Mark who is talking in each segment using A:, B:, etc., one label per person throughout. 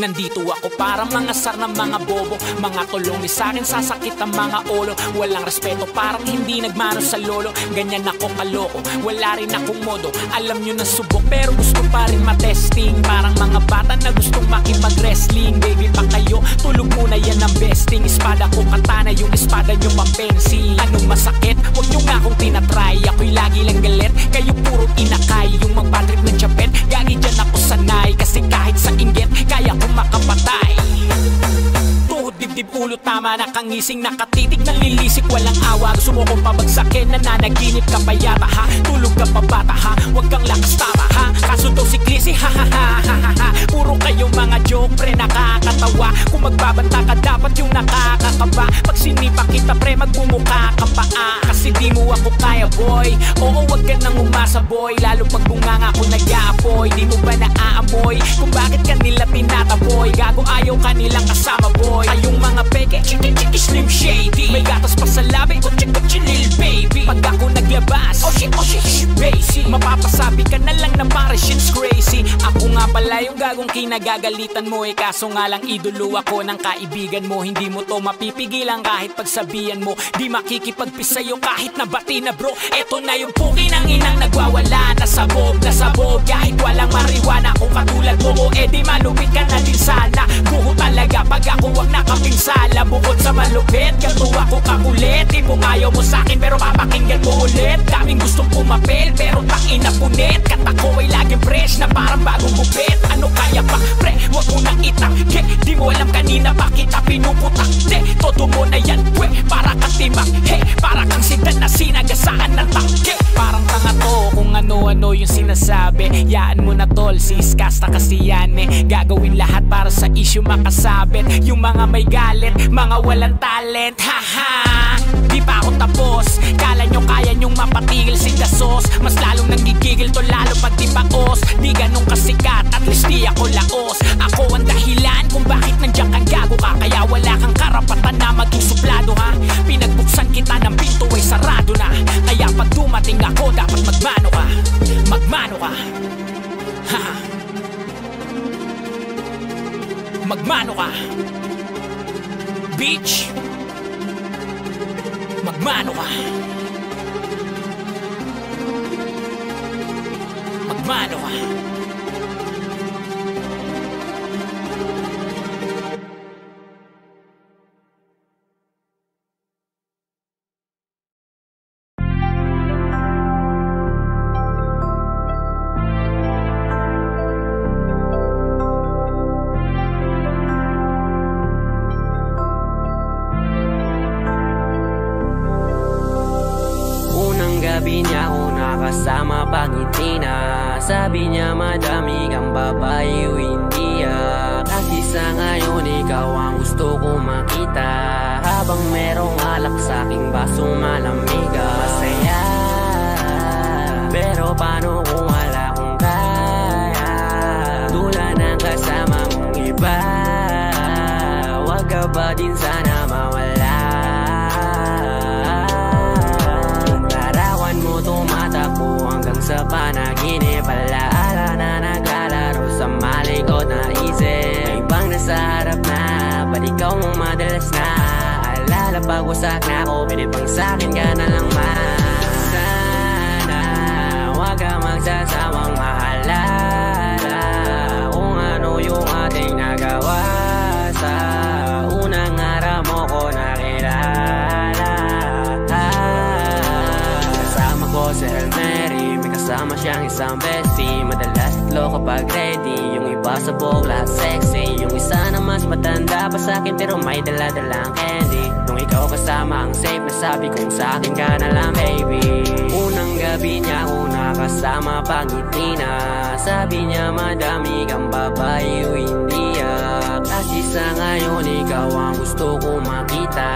A: Nandito ako para mga sar ng mga bobo, mga tulong ni sa'kin sasakit ang mga ulo. Walang respeto parang hindi nagmano sa lolo. Ganyan ako kaloko, wala rin akong modo. Alam nyo na subok pero gusto pa rin matesting. Parang mga bata na gustong makipag-wrestling. Baby pa kayo, tulog muna yan ang besting. Espada ko katana, yung espada nyo pampensi. Anong masakit? Huwag nyo nga akong tinatry. Ako'y lagi lang galit, kayo puro inakay. Yung magpatrip ng chapet, gagi dyan ako sanay. Kasi kahit sa inggit, kaya kong makapatay. Tuhod, dibdib, ulo, tama na kangising. Nakatitig ng lilisik, walang awa. Gusto mo kong pabagsakin, nananaginip ka pa yata ha. Tulog ka pa bata ha, huwag kang lakas tama ha. Kaso to si Clissy ha ha ha ha ha ha. Puro kayong mga joke pre, nakakatawa. Kung magbabanta ka dapat yung nakakakaba. Pag sinipa kita pre, magbumuka ka pa kasi di mo ako kaya boy. Oo, wag ka nang umasa boy. Lalo pag bunganga ko nag-aapoy. Di mo ba naaamoy kung bakit kanila tinataboy? Gago ayaw kanilang kasama boy. Kayong mga peke, chiki-chiki slim shady. May gatas pa sa labi, kutsi-kutsi lil baby. Pag ako naglabas, oh shit, basic. Mapapasabi ka na lang na para shit's crazy. Ako nga pala yung gagong kinagagalitan mo eh. Kaso nga lang idolo ako ng kaibigan mo. Hindi mo to mapipigilan kahit pagsabihan mo. Di makikipagpis sa'yo kahit nabati na bro. Eto na yung puki ng inang nagwawala. Nasabog, kahit walang mariwana. Kung katulad mo, eh di malupit ka na din sana. Buho talaga pag ako wag nakapinsala. Bukod sa malupit, ganto ako kakulit. Di mo ayaw mo sa'kin pero papakinggan mo ulit. Daming gustong pumapel pero takin na punit. Kata ko ay laging fresh na parang bagong bupit. Ano kaya pa pre, wag mo nang itangke. Di mo alam kanina pa kita pinuputak. Todo mo na yan pwe, para kang timang. Hey, para kang sidan na sinagasaan ng tangke. Parang tanga to kung ano-ano yung sinasabi. Yaan mo na tol, siskasta kasi yan eh. Gagawin lahat para sa issue makasabit. Yung mga may galit, mga walang talent. Haha, di pa ako tapos. Kala nyo kaya nyong mapatigil si Dasos. Mas lalong nanggigigil to lalo pag di paos. Di ganun kasikat, at least di ako laos. Ako ang dahilan kung bakit nandiyan kang gago ka. Kaya wala kang karapatan na maging suplado ha. Pinagbuksan kita ng pinto ay sarado na. Kaya pag dumating ako dapat magmano ka. Magmano ka. Ha. Magmano ka. Bitch. Magmano ka. Magmano ka.
B: Gabi niya ako nakasama pangiti na. Sabi niya madami kang babae o hindi kasi sa ngayon ikaw ang gusto ko makita. Habang merong alak sa aking basong malamiga. Masaya, pero paano kung wala kong kaya? Tulad ng kasama mong iba. Wag ka ba din sana mawala? Tumatakbo hanggang sa panaginip. Alaala na naglalaro sa malikot na isip. May ibang nasa harap na, ba't ikaw mong madalas na? Alala pag-usak na ako, pwede bang sa'kin ka na lang man? Sana wag ka magsasawang maalala kung ano yung ating nagawa. Sa unang araw mo ko nakilala. Si Hail Mary, may kasama siyang isang bestie. Madalas tatlo kapag ready, yung iba sa buhok lahat sexy. Yung isa na mas matanda pa sa'kin pero may dala-dalang candy. Nung ikaw kasama ang safe na sabi kong sa'kin ka na lang baby. Unang gabi niya ako nakasama pangiti na. Sabi niya madami kang babae o hindi kasi sa ngayon ikaw ang gusto ko makita.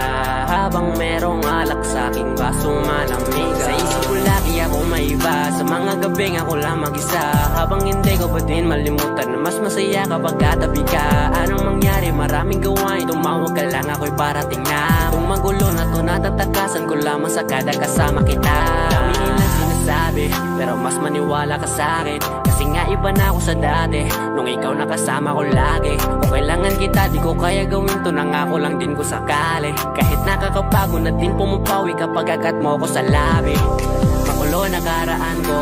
B: Habang merong alak sa aking basong malamiga. Sa isip ko lagi ako may iba. Sa mga gabing ako lang mag-isa. Habang hindi ko pa din malimutan na mas masaya kapag katabi ka. Anong mangyari? Maraming gawain. Tumawag ka lang ako'y parating na. Kung magulo na to natatakasan ko lamang sa kada kasama kita. Dami nilang sinasabi sinasabi, pero mas maniwala ka sa'kin. Kasi nga iba na ako sa dati, nung ikaw nakasama ko lagi. Kung kailangan kita, di ko kaya gawin to, nangako lang din ko sakali. Kahit nakakapagod na din pumapawi kapag agat mo ko sa labi. Makulo na karaan ko,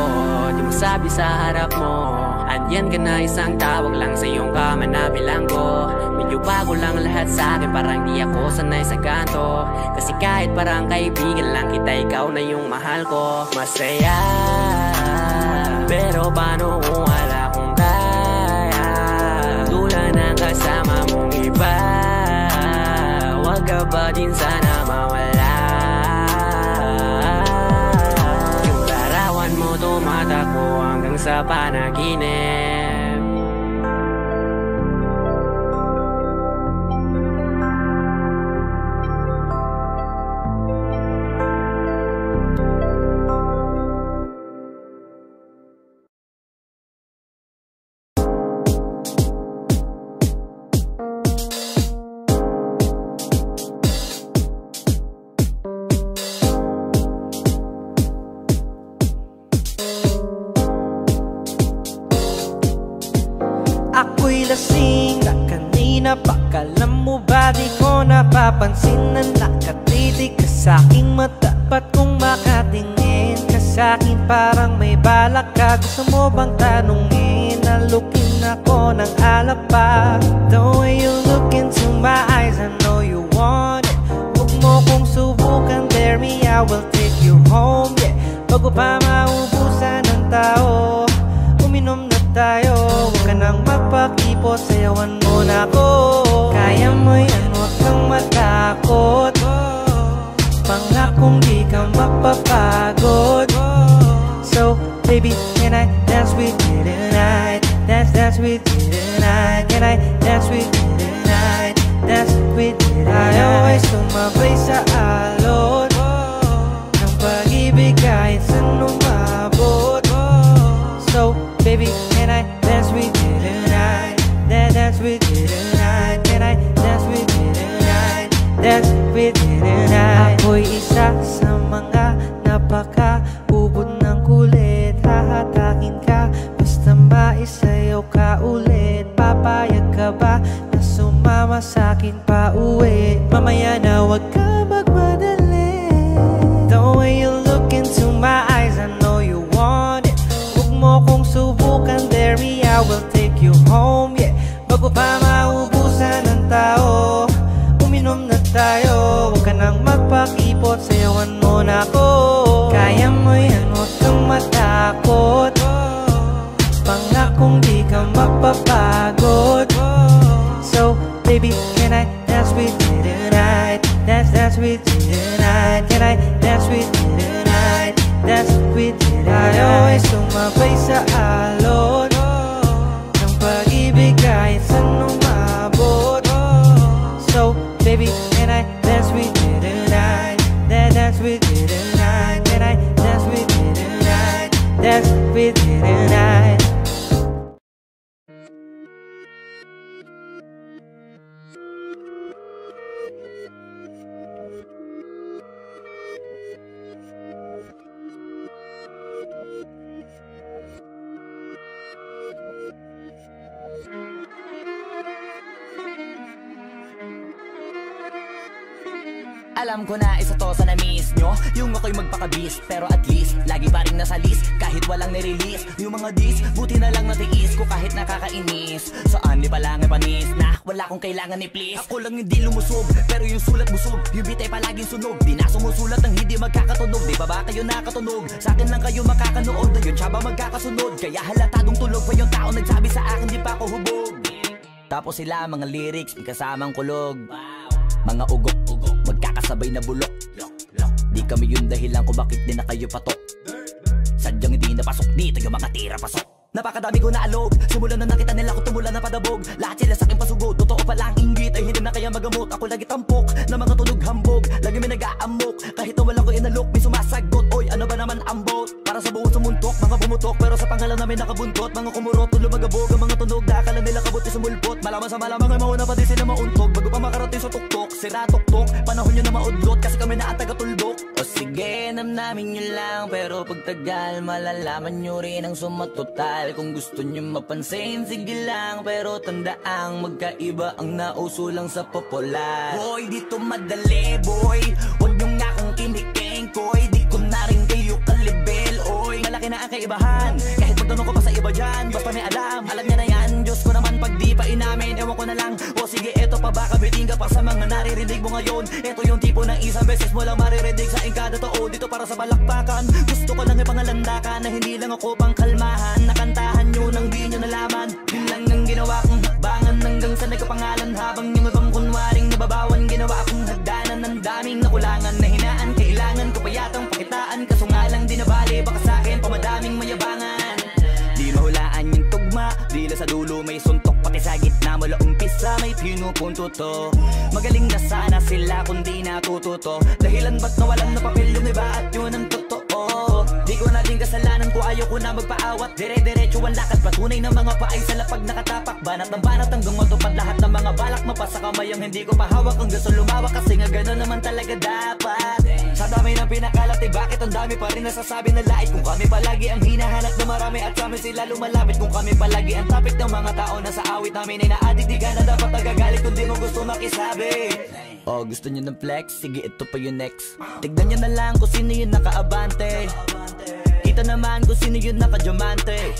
B: di mo sabi sa harap mo. Andyan ka na, isang tawag lang sa iyong kama na bilang ko. Medyo bago lang lahat sa akin, parang di ako sanay sa kanto. Kasi kahit parang kaibigan lang kita, ikaw na yung mahal ko. Masaya, pero paano kung wala kong kaya? Tulad ng kasama mong iba, wag ka ba din sana mawala? Yung larawan mo tumatakbo hanggang sa panaginip.
C: Ako'y lasing na kanina pa. Alam mo ba di ko napapansin na nakatitig ka sa'king mata? Ba't kung makatingin ka sa'kin parang may balak ka? Gusto mo bang tanungin? Nalukin ako ng alak pa. The way you look into my eyes, I know you want it. Huwag mo kong subukan, dare me, I will take you home, yeah. Bago pa maubusan ng tao, uminom na tayo. Huwag ka nang magpakipot, sayawan mo na ako. Kaya mo yan, huwag kang matakot. Pangakong di ka mapapagod. So baby, can I dance with you tonight? Dance with you tonight. Can I dance with you tonight? Dance with you tonight. I always sumabay sa alon ng pag-ibig kahit saan umabot. So baby, can I dance with you tonight? Dance with you tonight. Can I dance with you tonight? Dance with you tonight. Ako'y isa sa mga napaka-ubod ng kulit. Hahatakin ka, basta maisayaw ka ulit. Papayag ka ba na sumama sa'kin pa uwi? Mamaya na wag ka magmadali. The way you look into my eyes, I know you want it. Huwag mo kong subukan, dare me, I will take you home, yeah. Bago pa maubusan ng tao, uminom na tayo. Huwag ka nang magpakipot, sayawan mo na ako. Kaya mo yan, huwag kang matakot. Pangakong di ka mapapagod. So baby, can I dance with you tonight? Dance with you tonight. Can I dance with you tonight? Dance with you tonight. I always sumabay sa alon ng pag-ibig kahit saan umabot. So baby, can I dance with you tonight? Dance with you tonight. Can I dance with you tonight? Dance with you tonight.
D: Alam ko na isa to sa na-miss nyo, yung ako'y magpakabis. Pero at least, lagi pa rin nasa list kahit walang nirelease. Yung mga dis, buti na lang natiis ko kahit nakakainis. Saan ni palang panis na wala kong kailangan ni please. Ako lang hindi lumusob, pero yung sulat busog. Yung bitay palaging sunog, di na sumusulat ng hindi magkakatunog. Di ba kayo nakatunog? Sa akin lang kayo makakanood, yun siya ba magkakasunod? Kaya halatadong tulog pa yung tao nagsabi sa akin di pa ako hubog. Tapos sila mga lyrics, may kasamang kulog. Mga ugok-ugok, magkakasabay na bulok. Di kami yung dahilan kung bakit di na kayo patok. Sadyang hindi napasok dito yung mga tira pasok. Napakadami ko na alog, simulan na nakita nila ko tumula na padabog. Lahat sila sa akin pasugod, totoo pala ang inggit ay hindi na kaya magamot. Ako lagi tampok, na mga tunog hambog. Lagi may nag-aamok, kahit na wala ko inalok. May sumasagot, oy ano ba naman ang bot? Para sa buong sumuntok, mga bumutok. Pero sa pangalan namin nakabuntot, mga kumurot, tulo magabog. Ang mga tunog, dakala nila kabuti sumulpot. Malaman sa malamang ay mauna pa din sila mauntog. Bago pa makarating sa tuktok, sira tuktok, panahon nyo na maudlot. Kasi kami na ang taga-tulbok. O sige na alam namin yun lang, pero pagtagal malalaman nyo rin ang sumatotal. Kung gusto nyo mapansin, sige lang, pero tandaang magkaiba ang nauso lang sa popular. Boy, dito madali, boy, huwag nyo nga akong kiniking, koy. Di ko na rin kayo kalibel, oy. Malaki na ang kaibahan, kahit magtanong ko pa sa iba dyan, basta may alam niya na yan. Diyos ko naman pag di pa inamin, ewan ko na lang. O sige, eto pa baka biting ka pa sa mga naririnig mo ngayon. Eto yung tipo ng isang beses mo lang maririnig sa engkada totoo dito para sa balakbakan. Gusto ko lang ipangalandakan na hindi lang ako pang kalmahan. Nakantahan nyo nang di nyo nalaman. Yun lang ang ginawa kong hakbangan hanggang sa nagkapangalan. Habang yung ibang kunwaring nababawan, ginawa akong hagdanan ng daming nakulangan na hinaan. Kailangan ko pa yatang pakitaan, kaso nga lang di nabali. Baka sa'kin pamadaming mayabangan. Di mahulaan yung tugma, dila sa dulo may suntok, pati sa gitna mula umpisa may pinupunto to. Magaling na sana sila kung di natututo, dahilan ba't nawalan na papel yung iba at yun ang totoo. Di ko na din kasalanan ko, ayaw ko na magpaawat. Dire-diretso ang lakad, patunay ng mga paay sa lapag nakatapak. Banat ng banat hanggang matupad lahat ng mga balak. Mapasa kamay ang hindi ko pahawak, ang gusto lumawak kasi nga gano'n naman talaga dapat. Sa dami ng pinakalat, eh bakit ang dami pa rin nasasabi na lait? Kung kami palagi ang hinahanap na marami at sa amin sila lumalapit. Kung kami palagi ang topic ng mga tao na sa awit namin ay na-addict, di ka na dapat nagagalit kung di mo gusto makisabi. Oh, gusto nyo ng flex? Sige, ito pa yung next. Tignan nyo na lang kung sino yung nakaabante. Kita naman kung sino yung nakadiamante.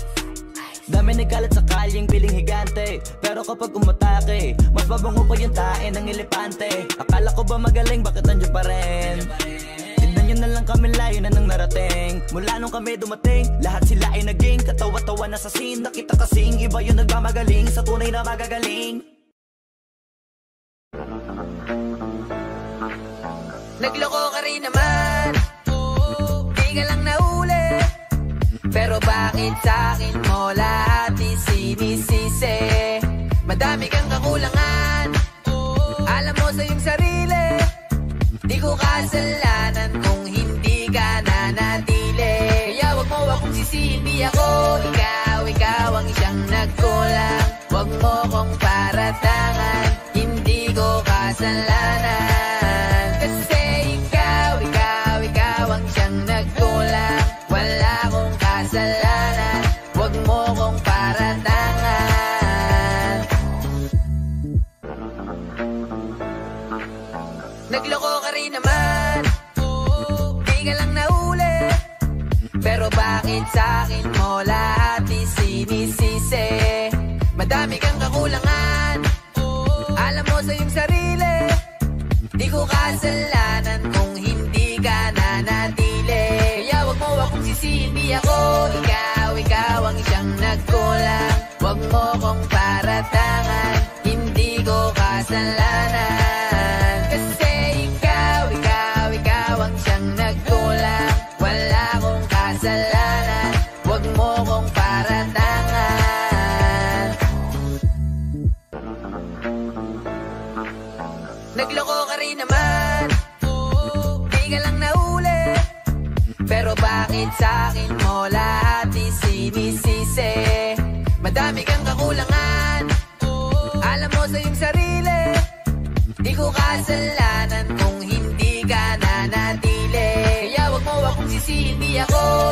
D: Dami nagkalat sa kalyeng piling higante, pero kapag umatake, mas mabango pa yung tae ng elepante. Akala ko ba magaling, bakit nandiyan pa rin? Tignan nyo na lang kami, layo na nang narating. Mula nung kami dumating, lahat sila ay naging katawa-tawa na sa scene. Nakita kasing iba yung nagmamagaling sa tunay na magagaling.
E: Nagloko ka rin naman, di ka lang nahuli, pero bakit sa'kin mo lahat isinisisi? Madami kang kakulangan, alam mo sa iyong sarili. Di ko kasalanan kung hindi ka nanatili. Kaya wag mo akong sisihin, di ako ikaw ang siyang nagkulang. Wag mo kong paratangan, hindi ko kasalanan. Kasi ikaw ang siyang nagkulang. Wala akong kasalanan, wag mo kong paratangan. Nagloko ka rin naman, di ka lang nahuli, pero bakit sa'kin mo lahat isinisisi? Madami kang kakulangan, alam mo sa iyong sarili. Di ko kasalanan kung hindi ka nanatili. Kaya wag mo akong sisihin, di ako ikaw ang siyang nagkulang. Wag mo kong paratangan, hindi ko kasalanan. Kasi ikaw ang siyang nagkulang. Wala akong kasalanan, wag mo kong paratangan. Nagloko ka rin naman, di ka lang nahuli, pero bakit sa'kin mo lahat isinisisi? Madami kang kakulangan, alam mo sa iyong sarili. Di ko kasalanan kung hindi ka nanatili. Kaya wag mo akong sisihin, di ako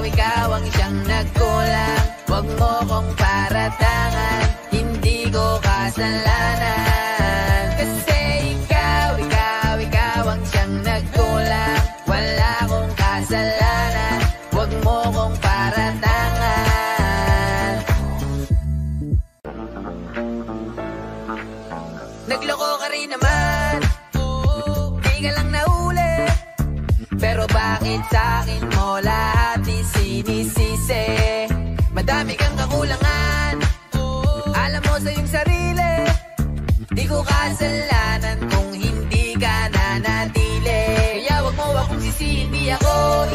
E: ikaw ang siyang nagkulang. Wag mo kong paratangan, hindi ko kasalanan. Kasi ikaw ang siyang nagkulang. Wala akong kasalanan, wag mo kong paratangan. Nagloko ka rin naman, di ka lang nahuli, pero bakit sa'kin mo lahat isinisisi? Madami kang kakulangan, alam mo sa iyong sarili. Di ko kasalanan kung hindi ka nanatili. Kaya wag mo akong sisihin, di ako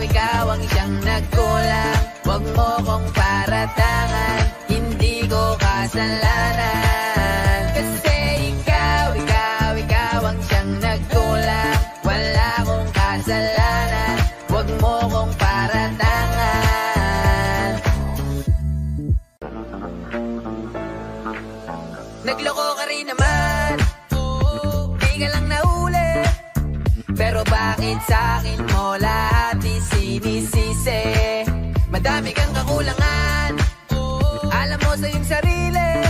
E: ikaw ang siyang nagkulang. Wag mo kong paratangan, hindi ko kasalanan. Kasi ikaw ang siyang nagkulang. Wala akong kasalanan, wag mo kong paratangan. Nagloko ka rin naman, di ka lang nahuli, Pero bakit sa'kin mo lahat isinisisi? Madami kang kakulangan, alam mo sa iyong sarili.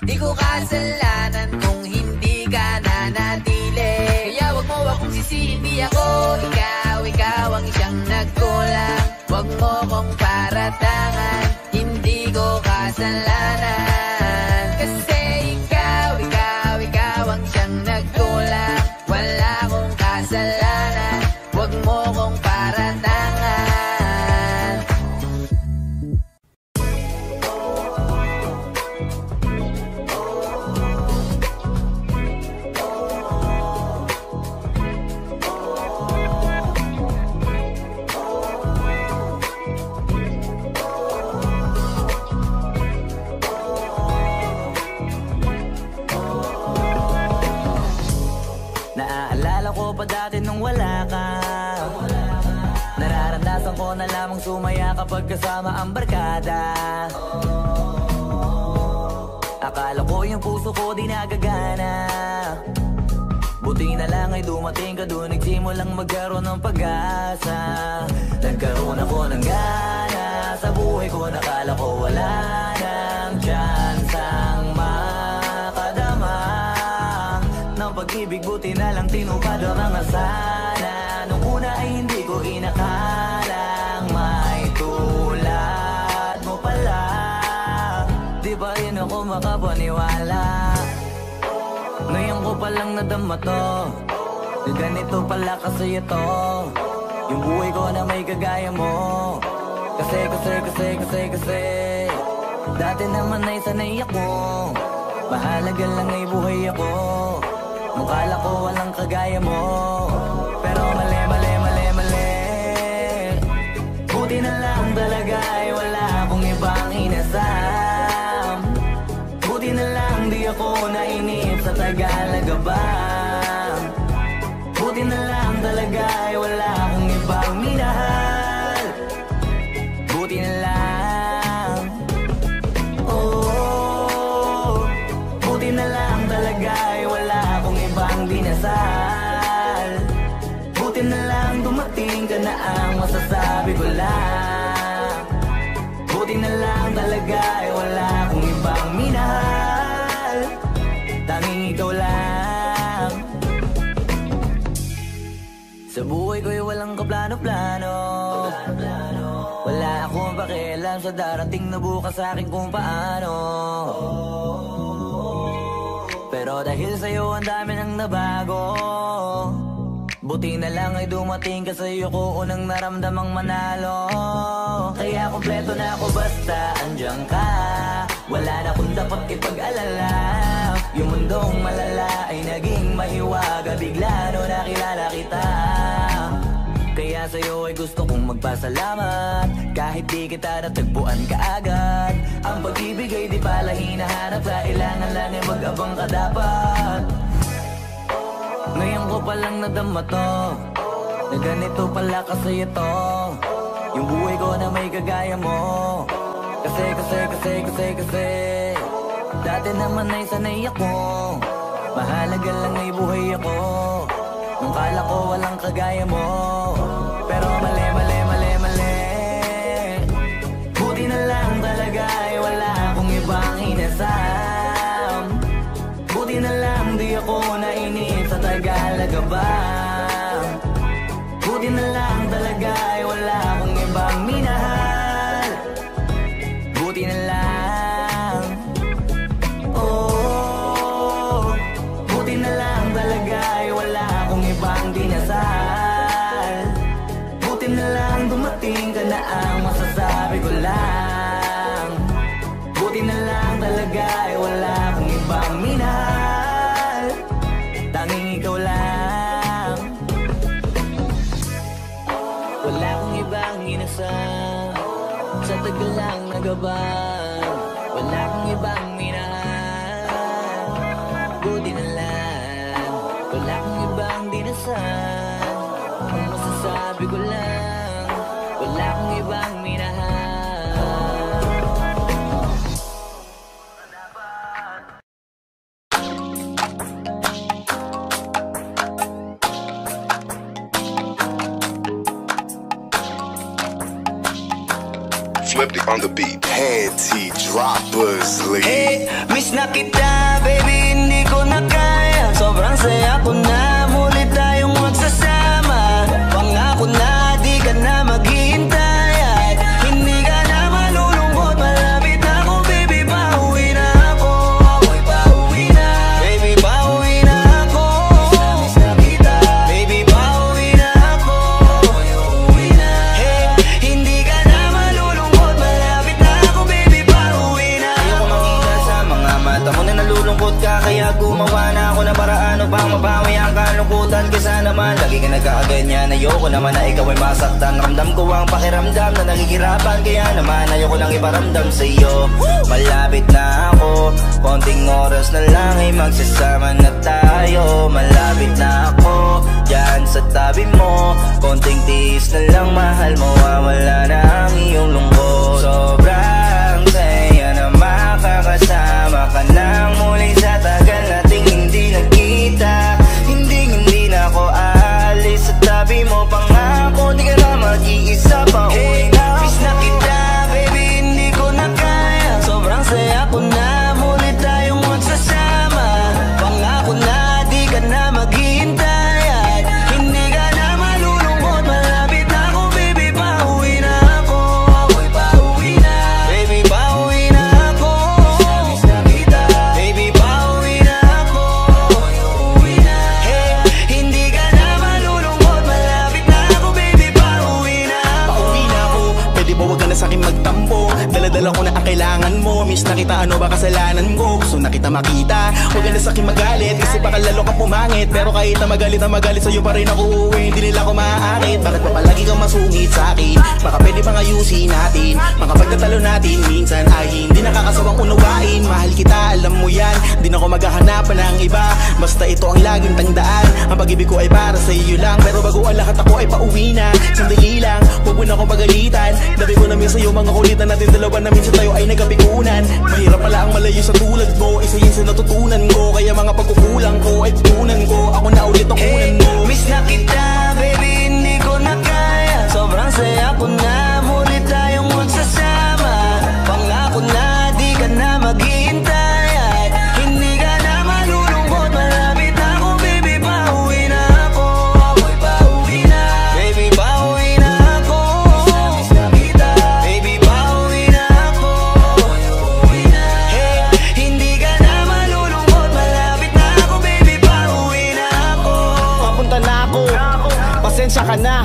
E: Di ko kasalanan kung hindi ka nanatili. Kaya wag mo akong sisihin, di ako ikaw ang isang nagkulang. Wag mo kong paratangan, hindi ko kasalanan. Kasi ikaw ang siyang nagkulang. Wala akong kasalanan, wag mo kong paratangan.
D: Naaalala ko pa dati nung wala ka. Nararamdasan ko na lamang sumaya kapag kasama ang barkada. Akala ko yung puso ko di nagagana. Buti na lang ay dumating ka doon, nagsimulang magkaroon ng pag-asa. Nagkaroon ako ng gana sa buhay ko, nakala ko wala nang tsansang makadama ng pag-ibig. Buti na lang tinupad ang mga sana. Nung una ay hindi ko inakalang may tulad mo pala. Di ba rin ako makapaniwala? Ngayon ko palang nadama to, na ganito pala kasi ito yung buhay ko na may kagaya mo. Kasi dati naman ay sanay ako, mahalaga lang ay buhay ako. Nung kala ko walang kagaya mo, pero mali. Buti na lang talaga ay wala akong ibang inasam. Buti na lang di ako nainip sa Tagalaga ba. Buti na lang talaga ay wala akong ibang minahal. Buti na lang, oh, buti na lang talaga ay wala akong ibang dinasal. Buti na lang dumating ka na ang masasabi ko lang. Buti na lang talaga ay wala akong ibang minahal. Tanging ikaw lang. Sa buhay ko'y walang kaplano-plano. Wala akong pakialam sa darating na bukas sa akin kung paano. Pero dahil sa'yo ang dami nang nabago. Buti na lang ay dumating ka, sa'yo ko unang naramdamang manalo. Kaya kompleto na ako basta andyan ka. Wala na kung dapat ipag-alala. Yung mundong malala ay naging mahiwaga bigla no nakilala kita. Kaya sa'yo ay gusto kong magpasalamat. Kahit di kita natagpuan kaagad. Ang pag-ibig ay di pala hinahanap. Kailangan lang ay mag-abang ka dapat. Ngayon ko palang nadama to, na ganito pala kasi ito yung buhay ko na may kagaya mo. Kasi dati naman ay sanay ako, mahalaga lang ay buhay ako. Nung kala ko walang kagaya mo, pero mali. Buti na lang talaga ay wala akong ibang inasam. Buti na lang di ako nainip sa Tagalaga ba. Buti na lang talaga ay wala akong ibang minahal. Buti na lang, oh, buti na lang talaga ay wala akong ibang dinasal. Buti na lang dumating ka na ang masasabi ko lang. Buti na lang talaga ay wala akong ibang minahal. Tanging ikaw lang. Wala akong ibang inasam sa tagal lang nagabang. Wala akong ibang minahal. Buti na lang. Wala akong ibang dinasal. Ang masasabi ko lang, wala akong ibang minahal.
F: Swifty on the beat. Panty droppers, lead.
C: Hey, miss na kita, baby, hindi ko na kaya. Sobrang saya ko na, muli tayong magsasama. Pangako na, di ka na maghihintay at hindi ka na malulungkot. Malapit na ako, baby, pauwi na ako. Ako'y pauwi na, baby, pauwi na ako. Miss na kita, baby, pauwi na ako. Ako'y uuwi na. Hey, hindi ka na malulungkot. Malapit na ako, baby, pauwi na ako. Ayoko makita sa mga mata mo na nalulungkot ka, kaya gumawa na ako na paraan upang mabawi ang kalungkutan. Kesa naman lagi ka nagkakaganyan. Ayoko naman na ikaw ay masaktan. Ramdam ko ang pakiramdam na nahihirapan, kaya naman ayoko lang iparamdam sa iyo. Malapit na ako, konting oras na lang ay magsasama na tayo. Malapit na ako, dyan sa tabi mo. Konting tiis na lang, mahal mo, wala na ang iyong lungkot. Sobrang saya na makakasama ka nang muli sa tagal nating hindi nagkita. Hindi na ako aalis sa tabi mo. Pangako, di ka na mag-iisa pa. Hey, miss na kita, baby, hindi ko na kaya. Sobrang saya ko na, muli tayong magsasama. Pangako na, di ka na maghihintay at hindi ka na malulungkot. Malapit na ako, baby, pauwi na ako. Ako'y pauwi na, baby, pauwi na ako. Miss na kita, baby, pauwi na ako. Ako'y uuwi na. Hey, hindi ka na malulungkot. Malapit na ako, baby, pauwi na ako.
G: Pauwi na ako, pwede ba wag ka na sa'kin magtampo? Dala-dala ko na ang kailangan mo. Miss na kita, ano ba kasalanan ko? Gusto na kita makita, wag ka na sa'kin magalit. Kasi baka lalo ka pumangit. Pero kahit na magalit sa'yo pa rin ako uuwi. Hindi nila ako maaakit. Bakit pa palagi kang masungit sa'kin? Baka pwede bang ayusin natin? Mga pagtatalo natin minsan ay hindi nakakasawang unawain. Mahal kita, alam mo yan, di na ako maghahanapan ng iba. Basta ito ang laging tandaan, ang pag-ibig ko ay para sa iyo lang. Pero bago ang lahat ako ay pauwi na. Sandali lang, huwag mo na akong pagalitan. Dabi ko namin sa'yo mga kulitan natin dalawa na minsan tayo ay nagkapikunan. Mahirap pala ang malayo sa tulad mo, isa yun sa natutunan ko. Kaya mga pagkukulang ko ay tutunan ko. Ako na ulit ang unan mo.
C: Miss na kita, baby, hindi ko na kaya. Sobrang saya ko na, muli tayong magsasama. Pangako na, di ka na maghihintay at hindi ka na malulungkot. Malapit na ako, baby, pauwi na ako. Ako'y pauwi na, baby, pauwi na ako. Miss na kita, baby, pauwi na ako. Ako'y uuwi na. Hey, hindi ka na malulungkot. Malapit na ako, baby, pauwi na ako.
G: Papunta na ako, pasensya ka na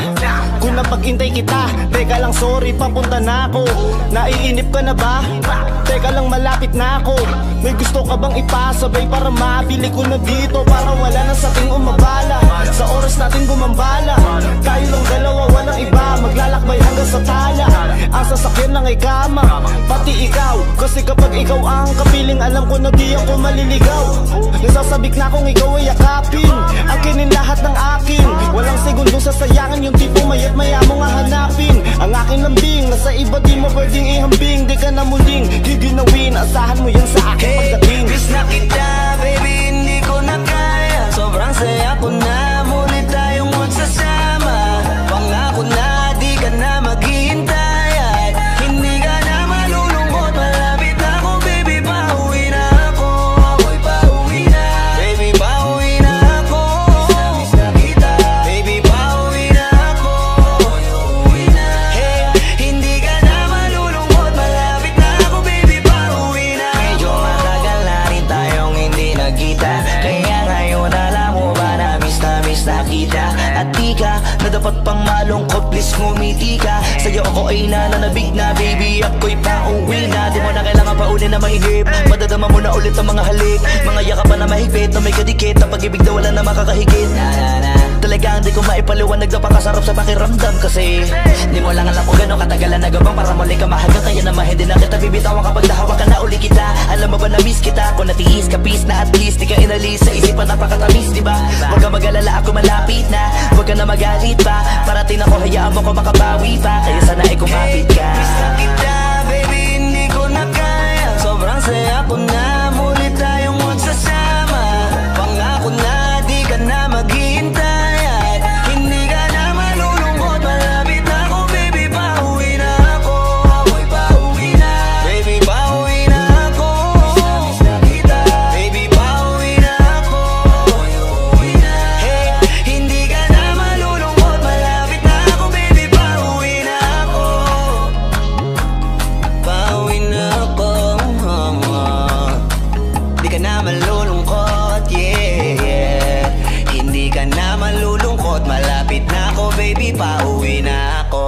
G: kung napag-intay kita. Teka lang, sorry, papunta na ako. Naiinip ka na ba? Teka lang, malapit na ako. May gusto ka bang ipasabay para mabili ko na dito? Para wala na sa ating umabala, sa oras natin gumambala. Tayo lang dalawa, walang iba, maglalakbay hanggang sa tala. Ang sasakyan lang ay kama, pati ikaw. Kasi kapag ikaw ang kapiling, alam ko na di ako maliligaw. Nasasabik na kung ikaw ay yakapin, akinin lahat ng akin. Walang segundong sasayangan, yung tipo mayat maya mo nga hanapin. Ang aking lambing, nasa iba di mo pwedeng ihambing. Di ka na muling giginawin, asahan mo yan sa akin pagdating.
C: Miss na kita, baby, hindi ko na kaya. Sobrang saya ko na, muli tayong magsasama. Pangako na, di ka na maghihintay at hindi ka na malulungkot. Malapit na ako, baby, pauwi na ako. Ako'y pauwi na, baby, pauwi na ako. Miss na kita, baby, pauwi na ako. Ako'y uuwi na. Hey, hindi ka na malulungkot. Malapit na ako, baby, pauwi na ako. Medyo matagal na rin tayong hindi nagkita, kaya ngayon alam mo ba na miss na kita. At di ka na dapat pang malungkot, please ngumiti ka. Sa'yo ako ay nananabig na, baby, ako'y pauwi na. Di mo na kailangan pa uli na mahigip, madadama mo na ulit ang mga halik. Mga yakapan na mahigpit, na may kadikit, na pag-ibig na wala na makakahigit. Talagang di ko maipaliwanag na pakasarap sa pakiramdam. Kasi di mo lang alam kung gano'ng katagalan na gabang para muli ka mahagang. Kaya naman hindi na kita bibitawan kapag nahawa ka na uli kita. Alam mo ba na miss kita, kung natiis ka, peace na at least di ka inalis sa isipan, napakatamis, diba? Huwag ka mag-alala, ako malapit na. Huwag ka na magalit pa, parating ako, hayaan mo ko makabawi pa. Kaya sana ay kumapit ka. Miss na kita, baby, hindi ko na kaya. Sobrang saya ko na, muli tayong magsasama. Pangako na, di ka na maghihintay at hindi ka na malulungkot. Malapit na ako, baby, pauwi na ako. Ako'y pauwi
H: baby, pauwi na ako.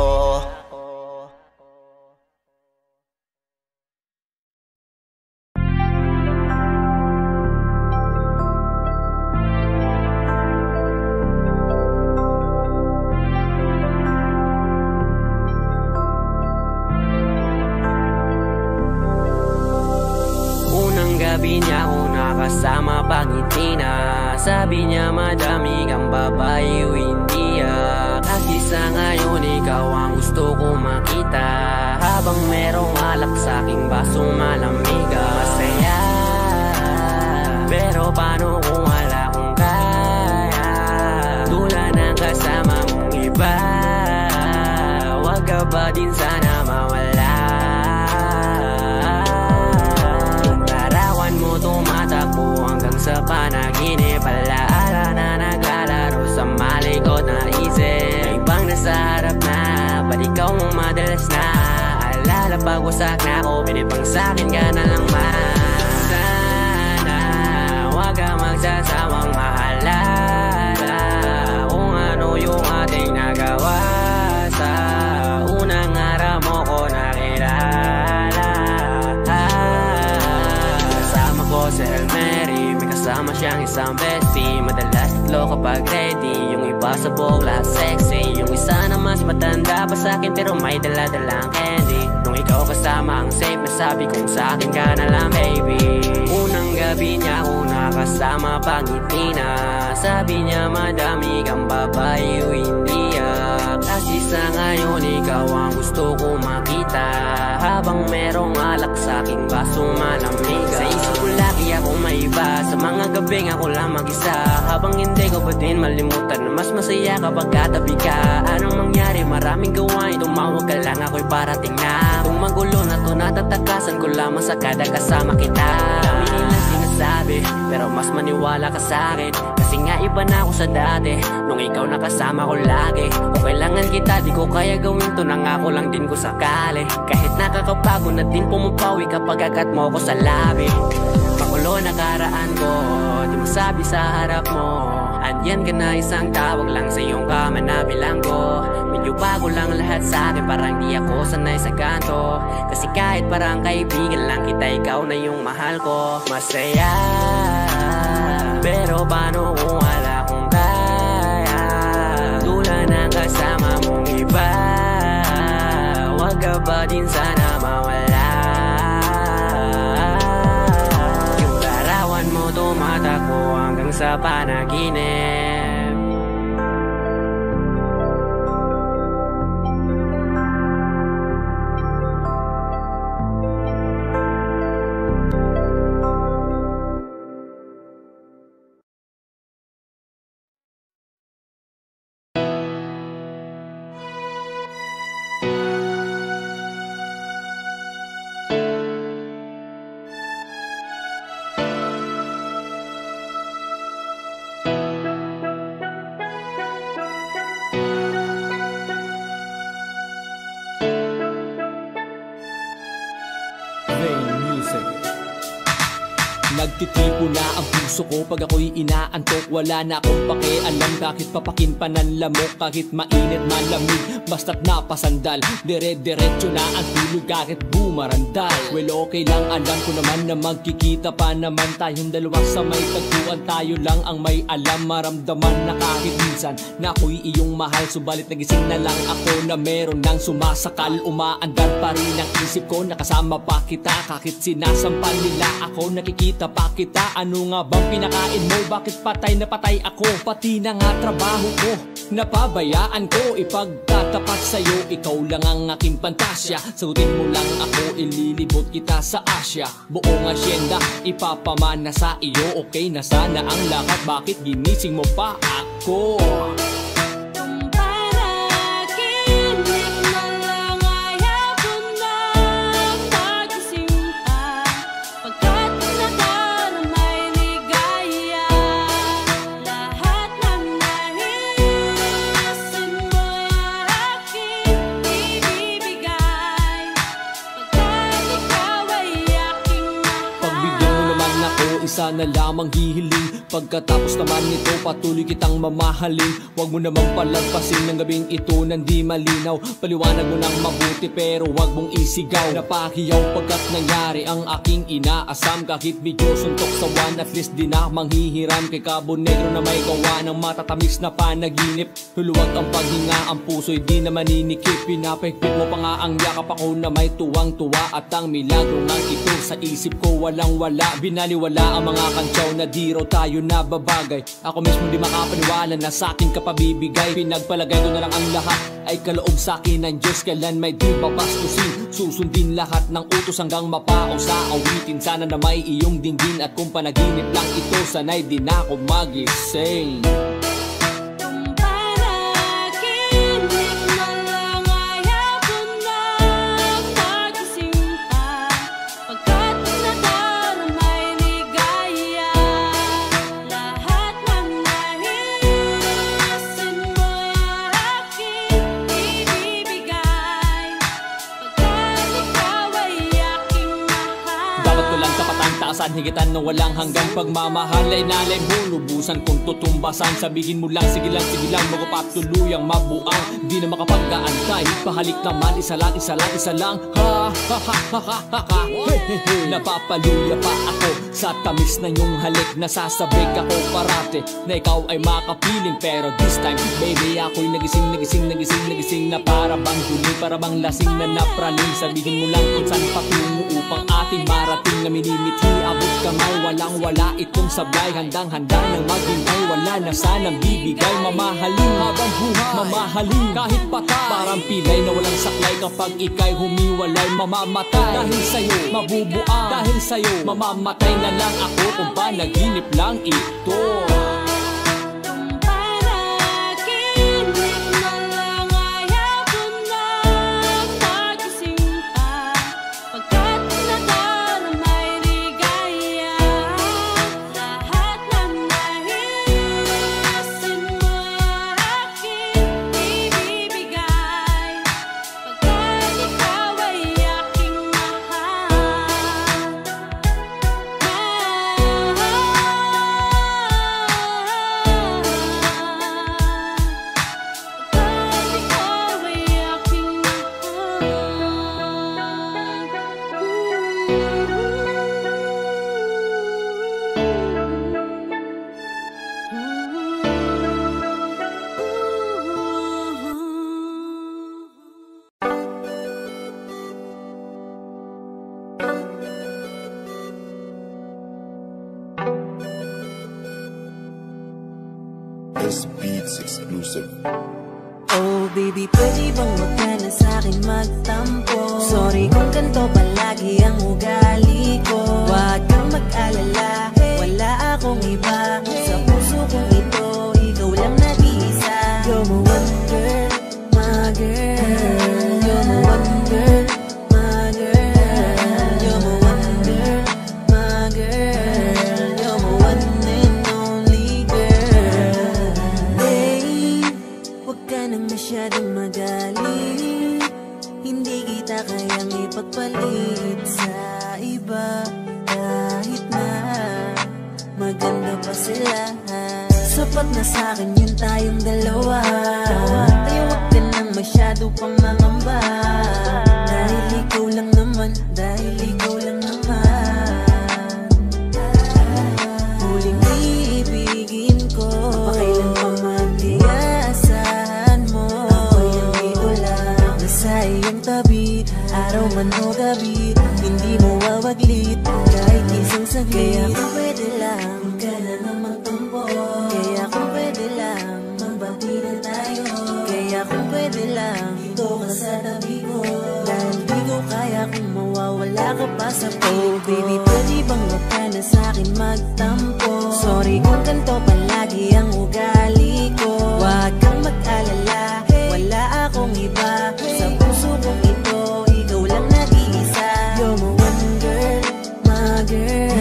B: Gabi niya ako nakasama pangiti na. Sabi niya madami kang babae o hindi Kasi sa ngayon ikaw ang gusto ko makita. Habang merong alak sa aking basong malamig masaya. Pero paano kung wala kong kaya? Tulad ng kasama mong iba. Wag ka ba din sana mawala? Tumatakbo hanggang sa panaginip. Alaala na naglalaro sa malikot na isip. Ibang nasa harap na, ba't ikaw mong madalas na? Alala pag wasak na ako, pinipang sa'kin ka na lang man. Sana wag ka magsasawang maalala kung ano yung ating nagawa. Sa unang araw mo ko nakilala. Sa El Mary, may kasama siyang isang bestie. Madalas tatlo kapag ready. Yung iba sa bogla, sexy. Yung isa na mas matanda pa sa'kin pero may dala-dalang candy. Nung ikaw kasama ang safe na sabi kong sa'kin ka na lang baby. Unang gabi niya ako nakasama pangiti na. Sabi niya madami kang babae o hindi Kasi sa ngayon ikaw ang gusto ko makita. Habang merong alak sa'king basong malamig. Sa isip ko lagi akong maiba. Sa mga gabing ako lang mag-isa. Habang hindi ko pa din malimutan na mas masaya kapag katabi ka. Anong mangyari? Maraming gawain. Tumawag ka lang ako'y parating na. Kung magulo na to natatakasan ko lamang sa kada kasama kita. Dami nilang sinasabi pero mas maniwala ka sa'kin. Kasi nga iba na ako sa dati. Nung ikaw nakasama ko lagi. Kung kailangan kita di ko kaya gawin to. Nangako lang din ko sakali. Kahit nakakabago na din pumapawi kapag agat mo ko sa labi. Makulo na karaan ko, di mo sabi sa harap mo. Andyan ka na isang tawag lang sa iyong kama na bilanggo. Medyo bago lang lahat sa akin, parang di ako sanay sa kanto. Kasi kahit parang kaibigan lang kita, ikaw na yung mahal ko. Masaya, pero paano kung wala kong kaya? Tulad ng kasama mong iba. Wag ka ba din sana mawala? Yung larawan mo tumatakbo hanggang sa panaginip.
A: Nagtitipo na ang puso ko pag ako'y inaantok. Wala na akong pakialam kahit papakin pa ng lamok. Kahit mainit malamig basta't napasandal. Dire-diretso na ang tulog kahit bumarandal. Well okay lang, alam ko naman na magkikita pa naman tayong dalawa sa may tagpuan. Tayo lang ang may alam, maramdaman na kahit minsan na ako'y iyong mahal. Subalit nagising na lang ako na meron nang sumasakal. Umaandar pa rin ang isip ko, nakasama pa kita. Kahit sinasampal nila ako, nakikita pa kita. Ano nga bang pinakain mo? Bakit patay na patay ako? Pati na nga trabaho ko, napabayaan ko. Ipagtatapat sa'yo, ikaw lang ang aking pantasya. Sagutin mo lang ako, ililibot kita sa Asya. Buong asyenda, ipapamana sa iyo. Okay na sana ang lahat, bakit ginising mo pa ako? Isa na lamang hihiling,
I: Pagkatapos naman nito, patuloy kitang mamahalin. Huwag mo namang palagpasin ng gabing ito nang di malinaw. Paliwanag mo nang mabuti pero huwag mong isigaw. Napahiyaw pagkat nangyari ang aking inaasam. Kahit medyo suntok sa one, at least di na manghihiram. Kay Cabo Negro na may gawa ng matatamis na panaginip. Huluwag ang paghinga, ang puso'y di na maninikip. Pinapahigpit mo pa nga ang yakap, ako na may tuwang-tuwa. At ang milagro ng ito sa isip ko walang-wala. Binaliwala ang mga kantyaw na di raw tayo nababagay. Ako mismo di makapaniwala na sa'kin ka pabibigay. Pinagpalagay ko na lang ang lahat ay kaloob sa'kin ng Diyos. Kailan may di babastusin, susundin lahat ng utos hanggang mapao sa awitin. Sana na may iyong dinggin at kung panaginip lang ito, sana'y di na ako magising. Higitan ng walang hanggang pagmamahal ay nalay mo, lubusan kung tutumbasan. Sabihin mo lang, sige lang, magpapatuluyang mabuang. Di na makapag-aantay, pahalik naman, isa lang, ha ha ha ha ha ha ha. Napapaluya pa ako sa tamis na iyong halik. Nasasabik ako parate na ikaw ay makapiling. Pero this time, baby, ako'y nagising na para bang huli, para bang lasing na napraning. Sabihin mo lang kung saan patungo upang ating marating na minimithi. Abot kamay, walang-wala itong sablay. Handang-handa nang maghintay, wala na sanang bibigay. Mamahalin habang buhay, mamahalin kahit patay. Parang pilay na walang saklay kapag ika'y humiwalay. Mamamatay dahil sa'yo, mabubuang dahil sa'yo. Mamamatay na lang ako kung panaginip lang ito.
F: This Beats exclusive.
C: Oh baby, pwede bang wag ka na sa'kin magtampo? Sorry kung ganito palagi ang ugali ko. Huwag kang mag-alala, wala akong iba. Sa puso kong ito, ikaw lang nag-iisa. You're my one girl, my girl. You're my one girl, my girl. You're my one girl, my girl. You're my one and only girl. Babe, huwag ka nang masyadong magalit. Hindi kita kayang ipagpalit sa iba. Kahit na maganda pa sila, sapat na sa'kin yun tayong dalawa. Kaya huwag ka nang masyado pang mangamba. Dahil ikaw lang naman, dahil ikaw lang naman. Huling iibigin ko, pakailan pa man di asahan mo. Ako'y andito lang, nasa iyong tabi. Araw man o gabi, hindi mo wawaglit kahit isang saglit. Kaya kung pwede lang, huwag ka na nang magtampo. Kaya kung pwede lang, magbati na tayo. Kaya kung pwede lang, dito ka sa tabi ko. Dahil di ko kaya kung mawawala ka pa sa piling ko. Baby, pwede bang huwag ka na sa'kin magtampo? Sorry kung ganito palagi ang ugali ko. Huwag kang mag-alala, wala akong iba. Sa puso kong ito, ikaw lang nag-iisa. You're my one girl, my girl.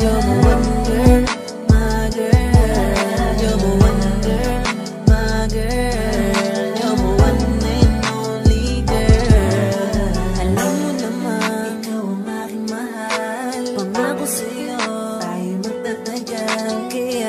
C: You're my one girl, my girl. You're my one girl, my girl. You're my one and only girl. Alam mo naman, ikaw ang aking mahal. Pangako sa'yo, tayo magtatagal. Kaya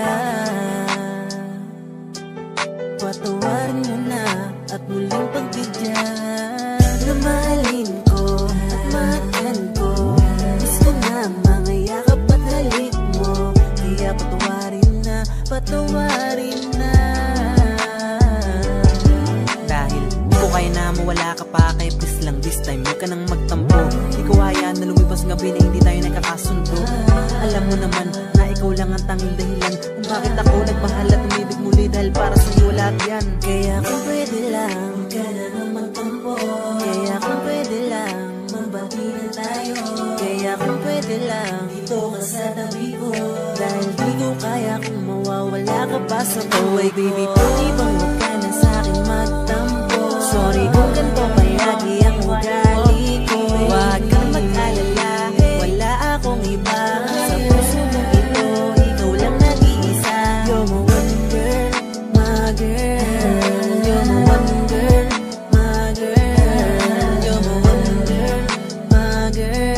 J: patawarin mo na at muling pagbigyan na mahalin ko at mahalin ko. Gusto na mga yakap at halik mo, kaya patawarin na, patawarin na. Dahil di ko kaya na mawala ka pa, kaya please lang this time huwag ka nang magtampo. Di ko hayaan na lumipas gabi na hindi tayo nakakasundo. Alam mo naman na ikaw lang ang tanging dahilan kung bakit ako nagmahal at umibig muli, dahil para sa iyo lahat yan. Kaya kung pwede lang, huwag ka na nang magtampo. Kaya kung pwede lang, magbati na tayo. Kaya kung pwede lang, dito ka sa tabi ko, dahil di ko kaya kung mawawala ka pa sa buhay. Baby, pwede bang huwag ka na sa'kin magtampo? Sorry kung ganito palagi ang ugali ko. Huwag kang mag-alala, wala akong iba. Sa puso mong ito, ikaw lang nag-iisa. You're my one girl, my girl. You're my one girl, my girl. You're my one girl, my girl.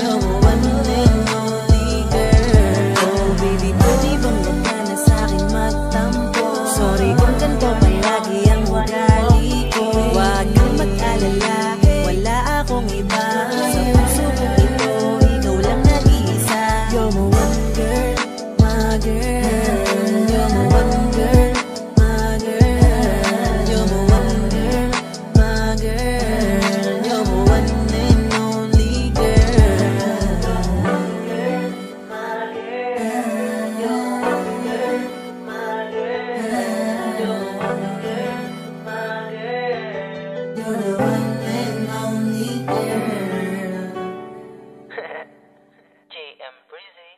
J: You're my one and only girl. Oh baby, pwede bang huwag ka na sa'kin magtampo? Sorry kung ganito palagi ang ugali ko. Huwag kang mag-alala, wala akong iba. Sa puso kong ito, ikaw lang nag-iisa. You're my one girl, my girl. You're my one girl, my girl. You're my one girl, my girl. You're my one and only girl. You're the one and only girl. JM Breezy.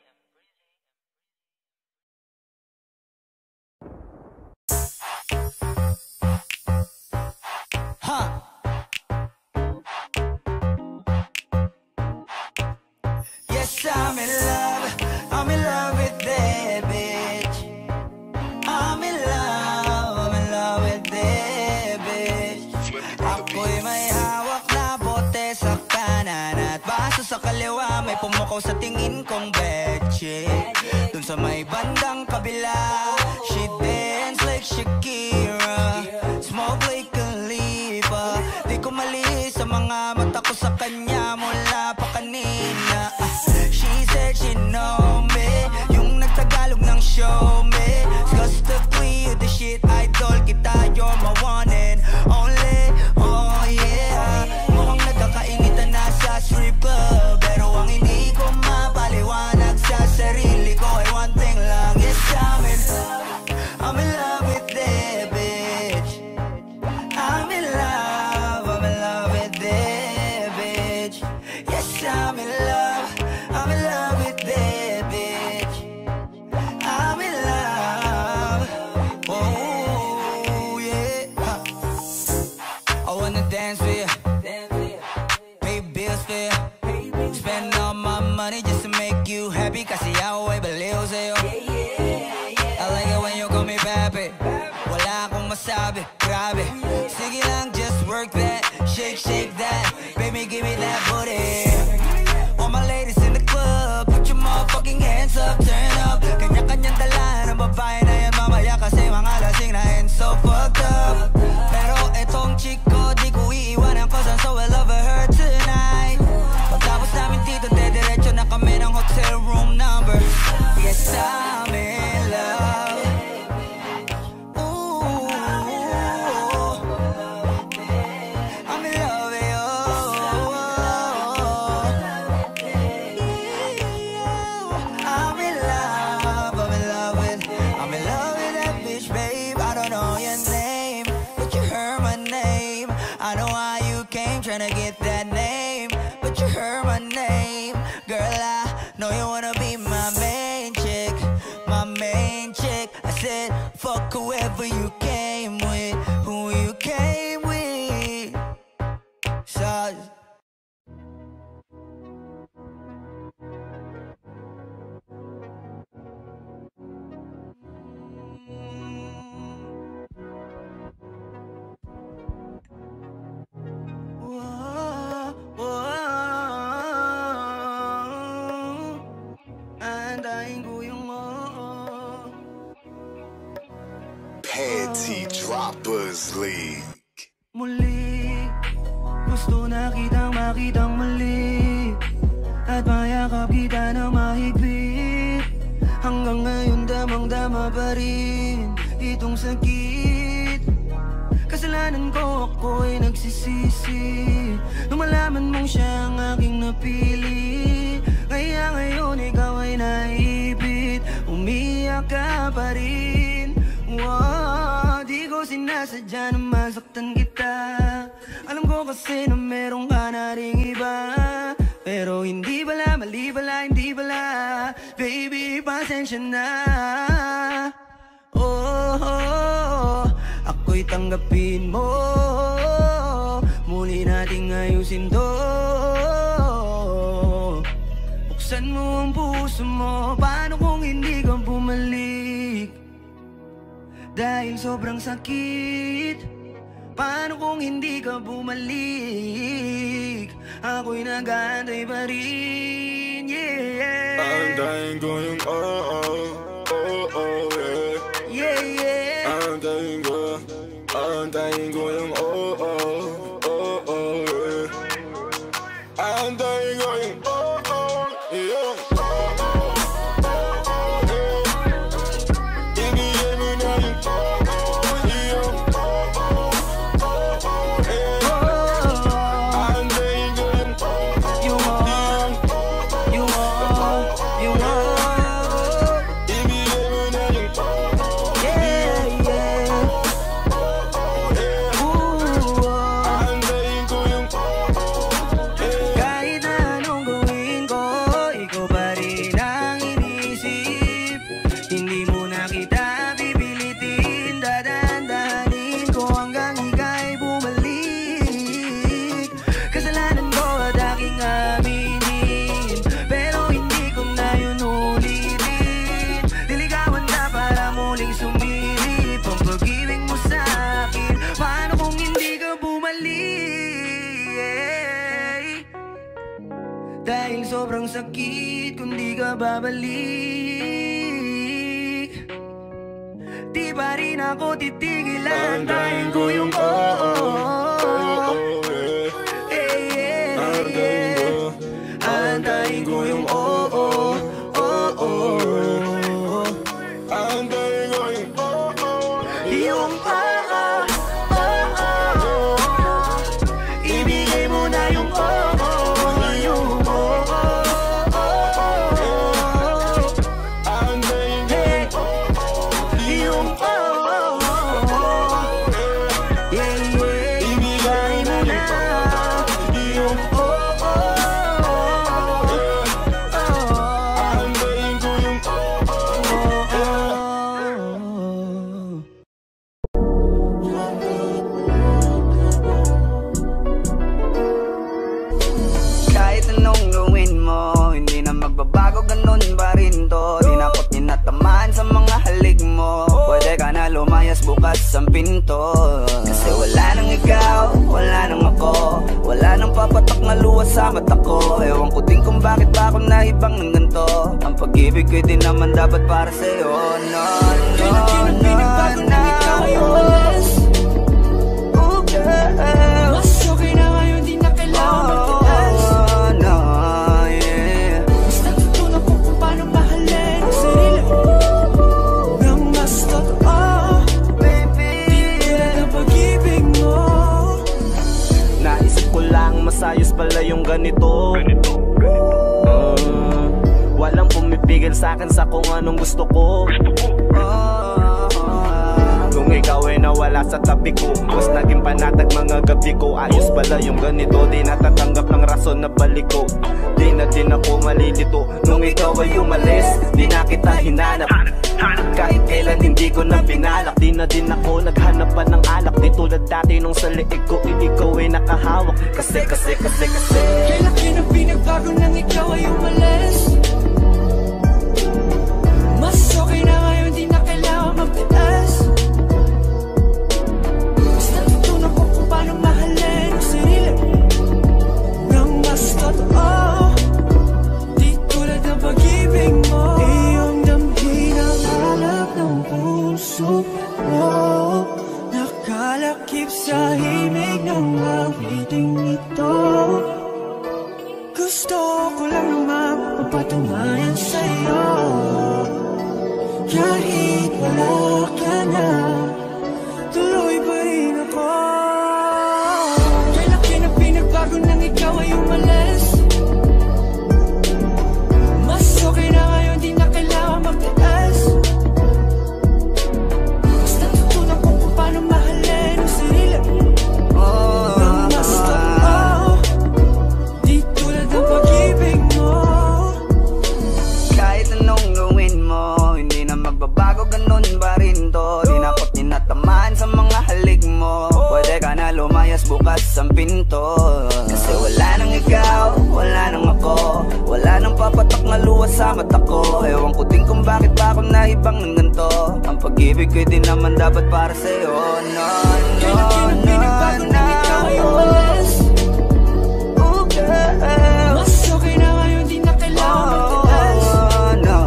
K: Yes, I'm in love with that bitch. I'm in love with that bitch. Ako'y may hawak na bote sa kanan at baso sa kaliwa, may pumukaw sa tingin kong betche. Dun sa may bandang kabila, she dance like Shakira, smoke like Khalifa. Di ko mali sa mga mata ko sa kanya mula pa kanina. She said she know me, yung nagtagalog ng show me. Disgustingly, you the shit, idol kita, you're my one and only. Oh yeah, mukhang nagkakainitan na sa strip club, pero ang hindi ko mapaliwanag sa sarili ko ay one thing lang. Yes, I'm in love with that bitch. I'm in love with that bitch. Yes, I'm in love with that bitch. I'm in love, oh yeah. I wanna dance with you, pay bills for you, spend all my money just to make you happy, kasi ako ay baliw sa'yo. I like it when you call me papi, wala akong masabi, grabe. Sige lang, just work that, shake that, baby give me that booty. All my ladies in the club, put your motherfucking hands up, turn up. Kanya-kanyang dala ng babae na yan mamaya, kasi mga lasing na and so fucked up. Pero etong chick ko, di ko iiwanan, cause I'm so in love with her tonight. Pagtapos namin dito, dediretso na kami ng hotel room number. Yes, I'm in love. Ooh, I'm in love with you. I'm in love with that bitch, babe. I don't know your name, but you heard my name. I know why you came, tryna get that name, but you heard my name. Girl, I know you wanna be my main chick, my main chick. I said, fuck whoever you came with, who you came with. So
F: Panty Droppers League.
K: Muli, gusto na kitang makitang muli, at mayakap kita na mahigpit. Hanggang ngayon damang-dama pa rin itong sakit. Kasalanan ko, ako'y nagsisisi nung malaman mong siya ang aking napili. Kaya ngayon ikaw ay naipit, umiyak ka pa rin. Wow, di ko sinasadya na masaktan kita. Alam ko kasi na meron ka na ring iba, pero hindi bala, mali bala, hindi bala. Baby, pasensya na. Oh, ako'y tanggapin mo, muli nating ayusin to. Buksan mo ang puso mo, paano kung hindi ka bumalik? Dahil sobrang sakit, paano kung hindi ka bumalik? Ako'y nag-aantay pa rin, yeah.
L: Aantayin ko yung yeah.
K: Yeah, yeah.
L: Aantayin ko yung yeah. Aantayin ko yung yeah.
K: Dahil sobrang sakit kung di ka babalik, di pa rin ako titigil. Aantayin ko yung aantayin ko yung
L: aantayin ko
K: yung ibigay mo na yung
H: bukas ang pinto. Kasi wala nang ikaw, wala nang ako, wala nang papatak na luha sa mata ko. Ewan ko din kung bakit ba ako naibang ng ganito. Ang pag-ibig ko'y di naman dapat para sa'yo. No,
K: kailan pinagbago na ikaw ay umalis. Oh girl, mas okay na ngayon, di na kailangan magtitas.
H: No, yeah.
K: Mas natutunan ko kung paano mahalin ang sarili nang mas totoo.
H: Masayos pala yung ganito. Walang pumipigil sa'kin sa kung anong gusto ko. Nung ikaw ay nawala sa tabi ko, mas naging panatag mga gabi ko. Ayos pala yung ganito, di natatanggap ng rason na balik ko. Di na din ako malilito. Nung ikaw ay umalis, di na kita hinanap. Kahit kailan hindi ko na pinalak, di na din ako naghanap pa ng alak. Di tulad dati nung sa liig ko, ikaw ay nakahawak. Kasi
K: kailan pinagbago nang ikaw ay umalis. Mas okay na ngayon, di na kailangan magtitas. Mas natutunan ko kung paano mahalin ang sarili nang mas totoo. Di tulad ng pag-ibig mo, iyong damhin ang hanap ng puso mo. Nakakalakip sa himig ng awiting ito. Gusto ko lang naman mapatunayan sa'yo, kahit wala ka na, tuloy pa rin ako. Kay laki na pinagbago nang ikaw ay umalis. Mas okay na ngayon, di na kailangan magtaas. Basta tutunan ko kung paano mahalin ang sarili. Nang mas totoo, di tulad ng pag-ibig mo.
M: Kahit anong gawin mo, hindi na magbabago, ganun pa rin to. Di na ko tinatamaan sa mga halik mo. Pwede ka na lumayas, bukas ang pinto. Kasi wala nang ikaw, wala nang ako, wala nang papatak na luha sa mata ko. Ewan ko din kung bakit pa ako naibang ng ganito. Ang pag-ibig ko din naman dapat para sa'yo. No, no, no, no.
K: Mas okay na ngayon, di na kailangan magtaas.
M: No,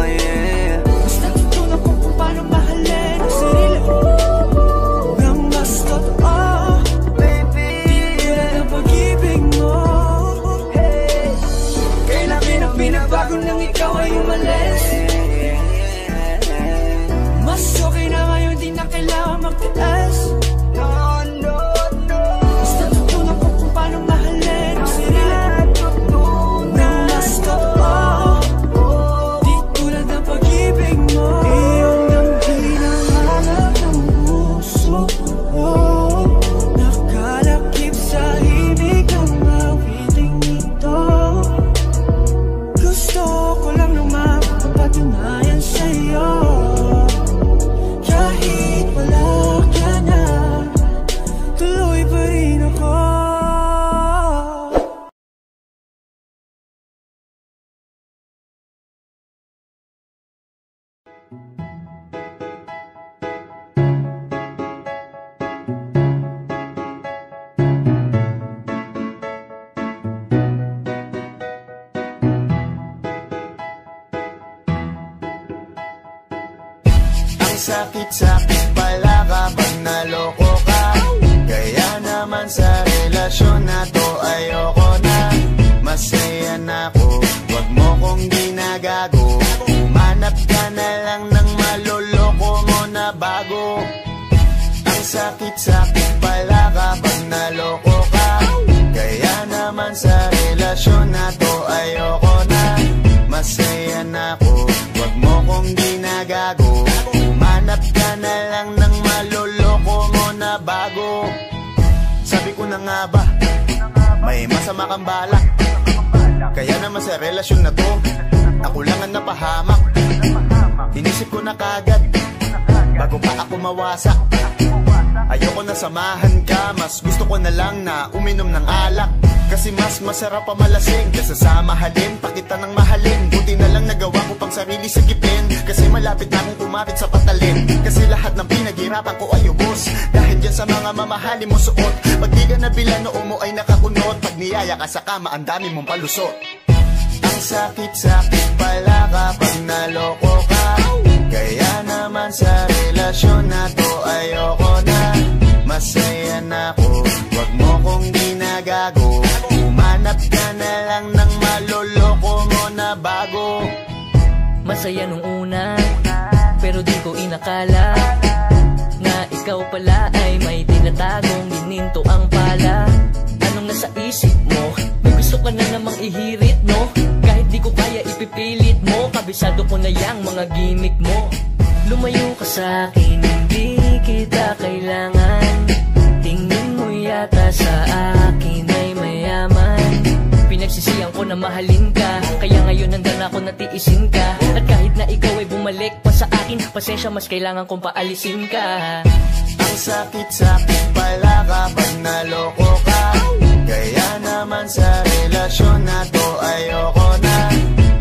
M: yeah.
K: Basta tutunan ko kung paano mahalin ang sarili. Nang mas totoo,
M: baby,
K: di tulad ng pag-ibig mo. Kailangan ang pinagbago nang ikaw ay umalis. Mas okay na ngayon, di na kailangan magtaas.
M: No, no, no.
K: Basta tutunan ko kung paano mahalin ang sarili. Nang mas totoo, di tulad ng pag-ibig mo. Iyong nang hinahanap ng puso ko, nakalakip sa himig ng awiting ito. Gusto ko lang naman mapatunayan sa'yo, kahit wala ka na, tuloy pa rin ako.
N: Sakit-sakit pala kapag naloko ka. Kaya naman sa relasyon na to ayoko na. Masaya na ako, wag mo kong ginagago. Manap ka na lang ng maloloko mo na bago. Ang sakit-sakit pala kapag naloko ka. Kaya naman sa relasyon na to ayoko na. Masaya na ako, wag mo kong ginagago. Manap ka na lang ng maloloko mo na bago. Sabi ko na nga ba, may masama kang balak. Kaya naman sa relasyon na to, ako lang ang napahamak. Inisip ko na kagad, bago pa ako mawasak. Ayoko na samahan ka, mas gusto ko na lang na uminom ng alak. Kasi mas masarap pa malasing kaysa sa mahalin, pa kita ng mahalin. Buti na lang nagawa ko pang sarili sagipin, kasi malapit na akong kumapit sa patalin. Kasi lahat ng pinaghirapan ko ay ubos, dahil dyan sa mga mamahalin mo suot. Pag di ka nabila noo mo ay nakakunot, pag niyaya ka sa kama ang dami mong palusot. Ang sakit-sakit pala kapag naloko ka. Kaya naman sa relasyon na to ayoko na. Masaya na ako, wag mo kong ginagago. Umanap ka na lang ng maloloko mo na bago.
O: Masaya nung una, pero di ko inakala na ikaw pala ay may tinatagong gininto ang pala. Anong nasa isip mo? May gusto ka na namang ihirit, no? Kahit di ko kaya ipipilit mo, kabisado ko na yang mga gimmick mo. Lumayo ka sa'kin, hindi kita kailangan. Tingin mo yata sa akin ay mayaman. Pinagsisihan ko na mahalin ka, kaya ngayon handa na ako natiisin ka. At kahit na ikaw ay bumalik pa sa akin, pasensya mas kailangan kong paalisin ka.
N: Ang sakit-sakit pala kapag naloko ka. Kaya naman sa relasyon na to ayoko na.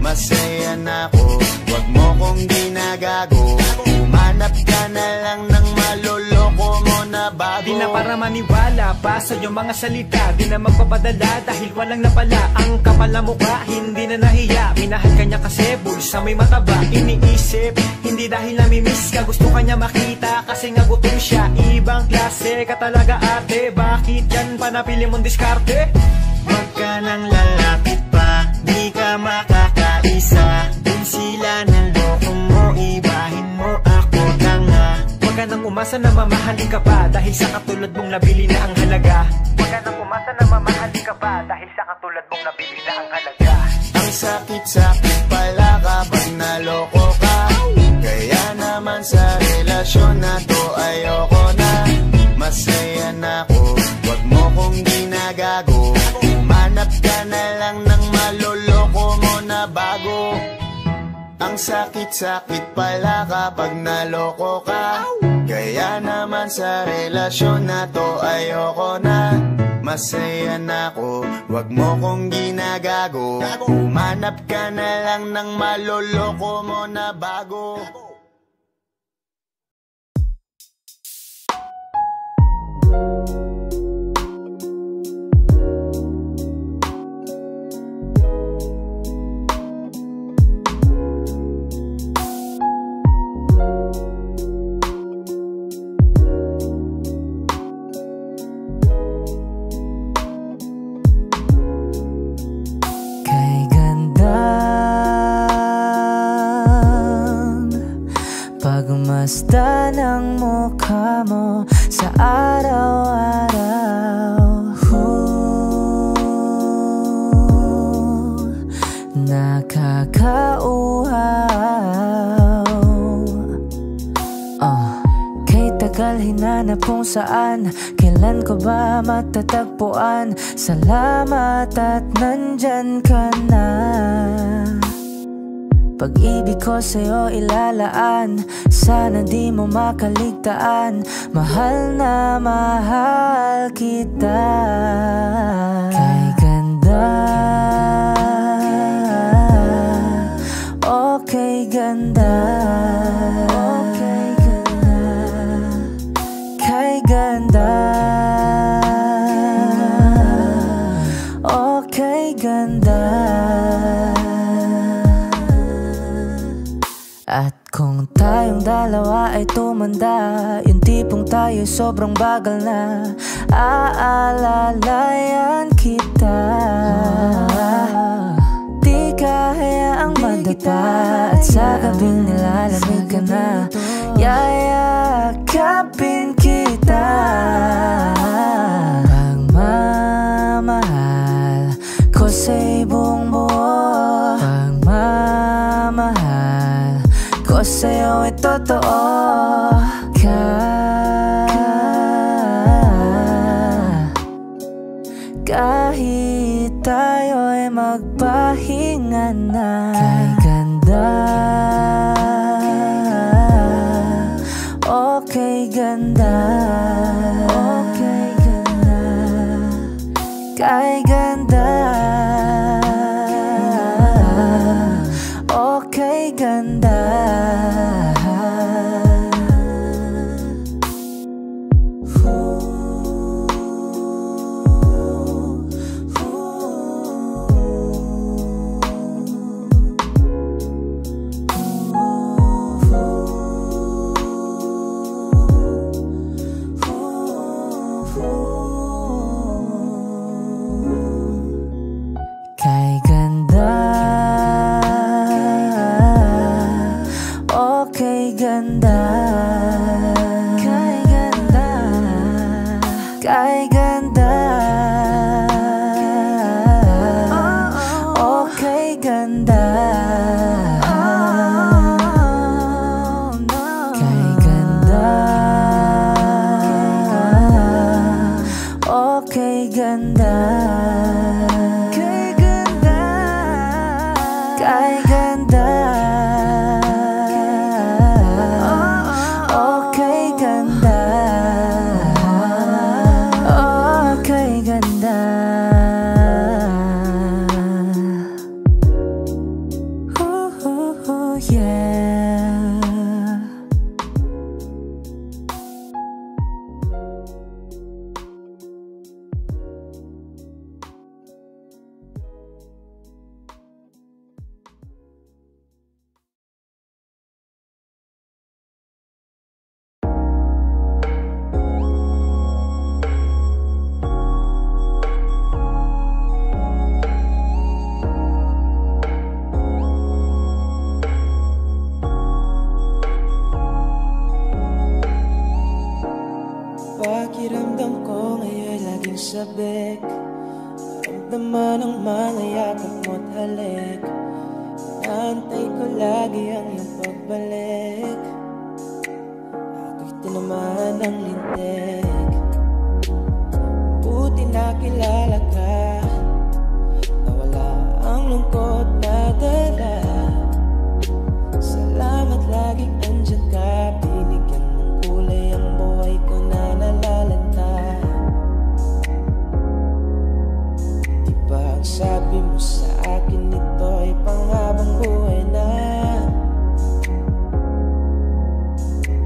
N: Masaya na ako, wag mo kong ginagago. Manap ka na lang ng maloloko mo na bago.
P: Di na para maniwala pa sa iyong mga salita. Di na magpapadala dahil walang napala. Ang kapal na mukha, hindi na nahiya. Minahal kanya kasi bulsa may mataba. Iniisip, hindi dahil namimiss ka. Gusto kanya makita kasi nga gutom siya. Ibang klase ka talaga ate. Bakit yan pa napili mong diskarte?
N: Wag ka nang lalapit pa, di ka makakaisa. Kung sila ng loko mo, ibahin mo ako tanga.
P: Wag ka nang umasa na mamahalin ka pa, dahil sa katulad mong nabili na ang halaga. Wag ka nang umasa na mamahalin ka pa, dahil sa katulad mong nabili na ang halaga.
N: Ang sakit-sakit pala kapag naloko ka. Kaya naman sa relasyon na to ayoko na. Masaya na ako, wag mo kong ginagago. Umanap ka na lang ng maloloko mo na bago. Ang sakit-sakit pala kapag naloko ka. Kaya naman sa relasyon na to ayoko na. Masaya na ako, wag mo kong ginagago. Umanap ka na lang ng maloloko mo na bago.
C: Pagmasta ng mukha mo sa araw-araw. Nakakauhaw. Kay tagal hinanap kung saan, kailan ko ba matatagpuan. Salamat at nandyan ka na. Pag-ibig ko sa'yo ilalaan, sana di mo makaligtaan. Mahal na mahal kita. Kay ganda, okay ganda, okay ganda. Kay ganda, okay ganda. At kung tayong dalawa ay tumanda, yung tipong tayo sobrang bagal na, aalalayan kita. Di kahayaang madapa, at sa gabing nilalamig ka na, yayakapin kita. Pagmamahal ko sa'y buong buo, pagmamahal ko sa'yo ay totoo. Kahit tayo'y magpahinga na. Kay ganda, okay ganda, okay ganda. Kay ganda, okay ganda. pakiramdam ko ngayon'y laging sabik. Ramdaman ang mga yakap mo't halik. Naantay ko lagi ang iyong pagbalik. Ako'y tinamaan ng lintik. Buti nakilala ka, nawala ang lungkot na dala. Salamat laging andyan ka, binigyan ng kulay ang buhay ko na nalalanta. Diba ang sabi mo sa akin, ito ay panghabang buhay na.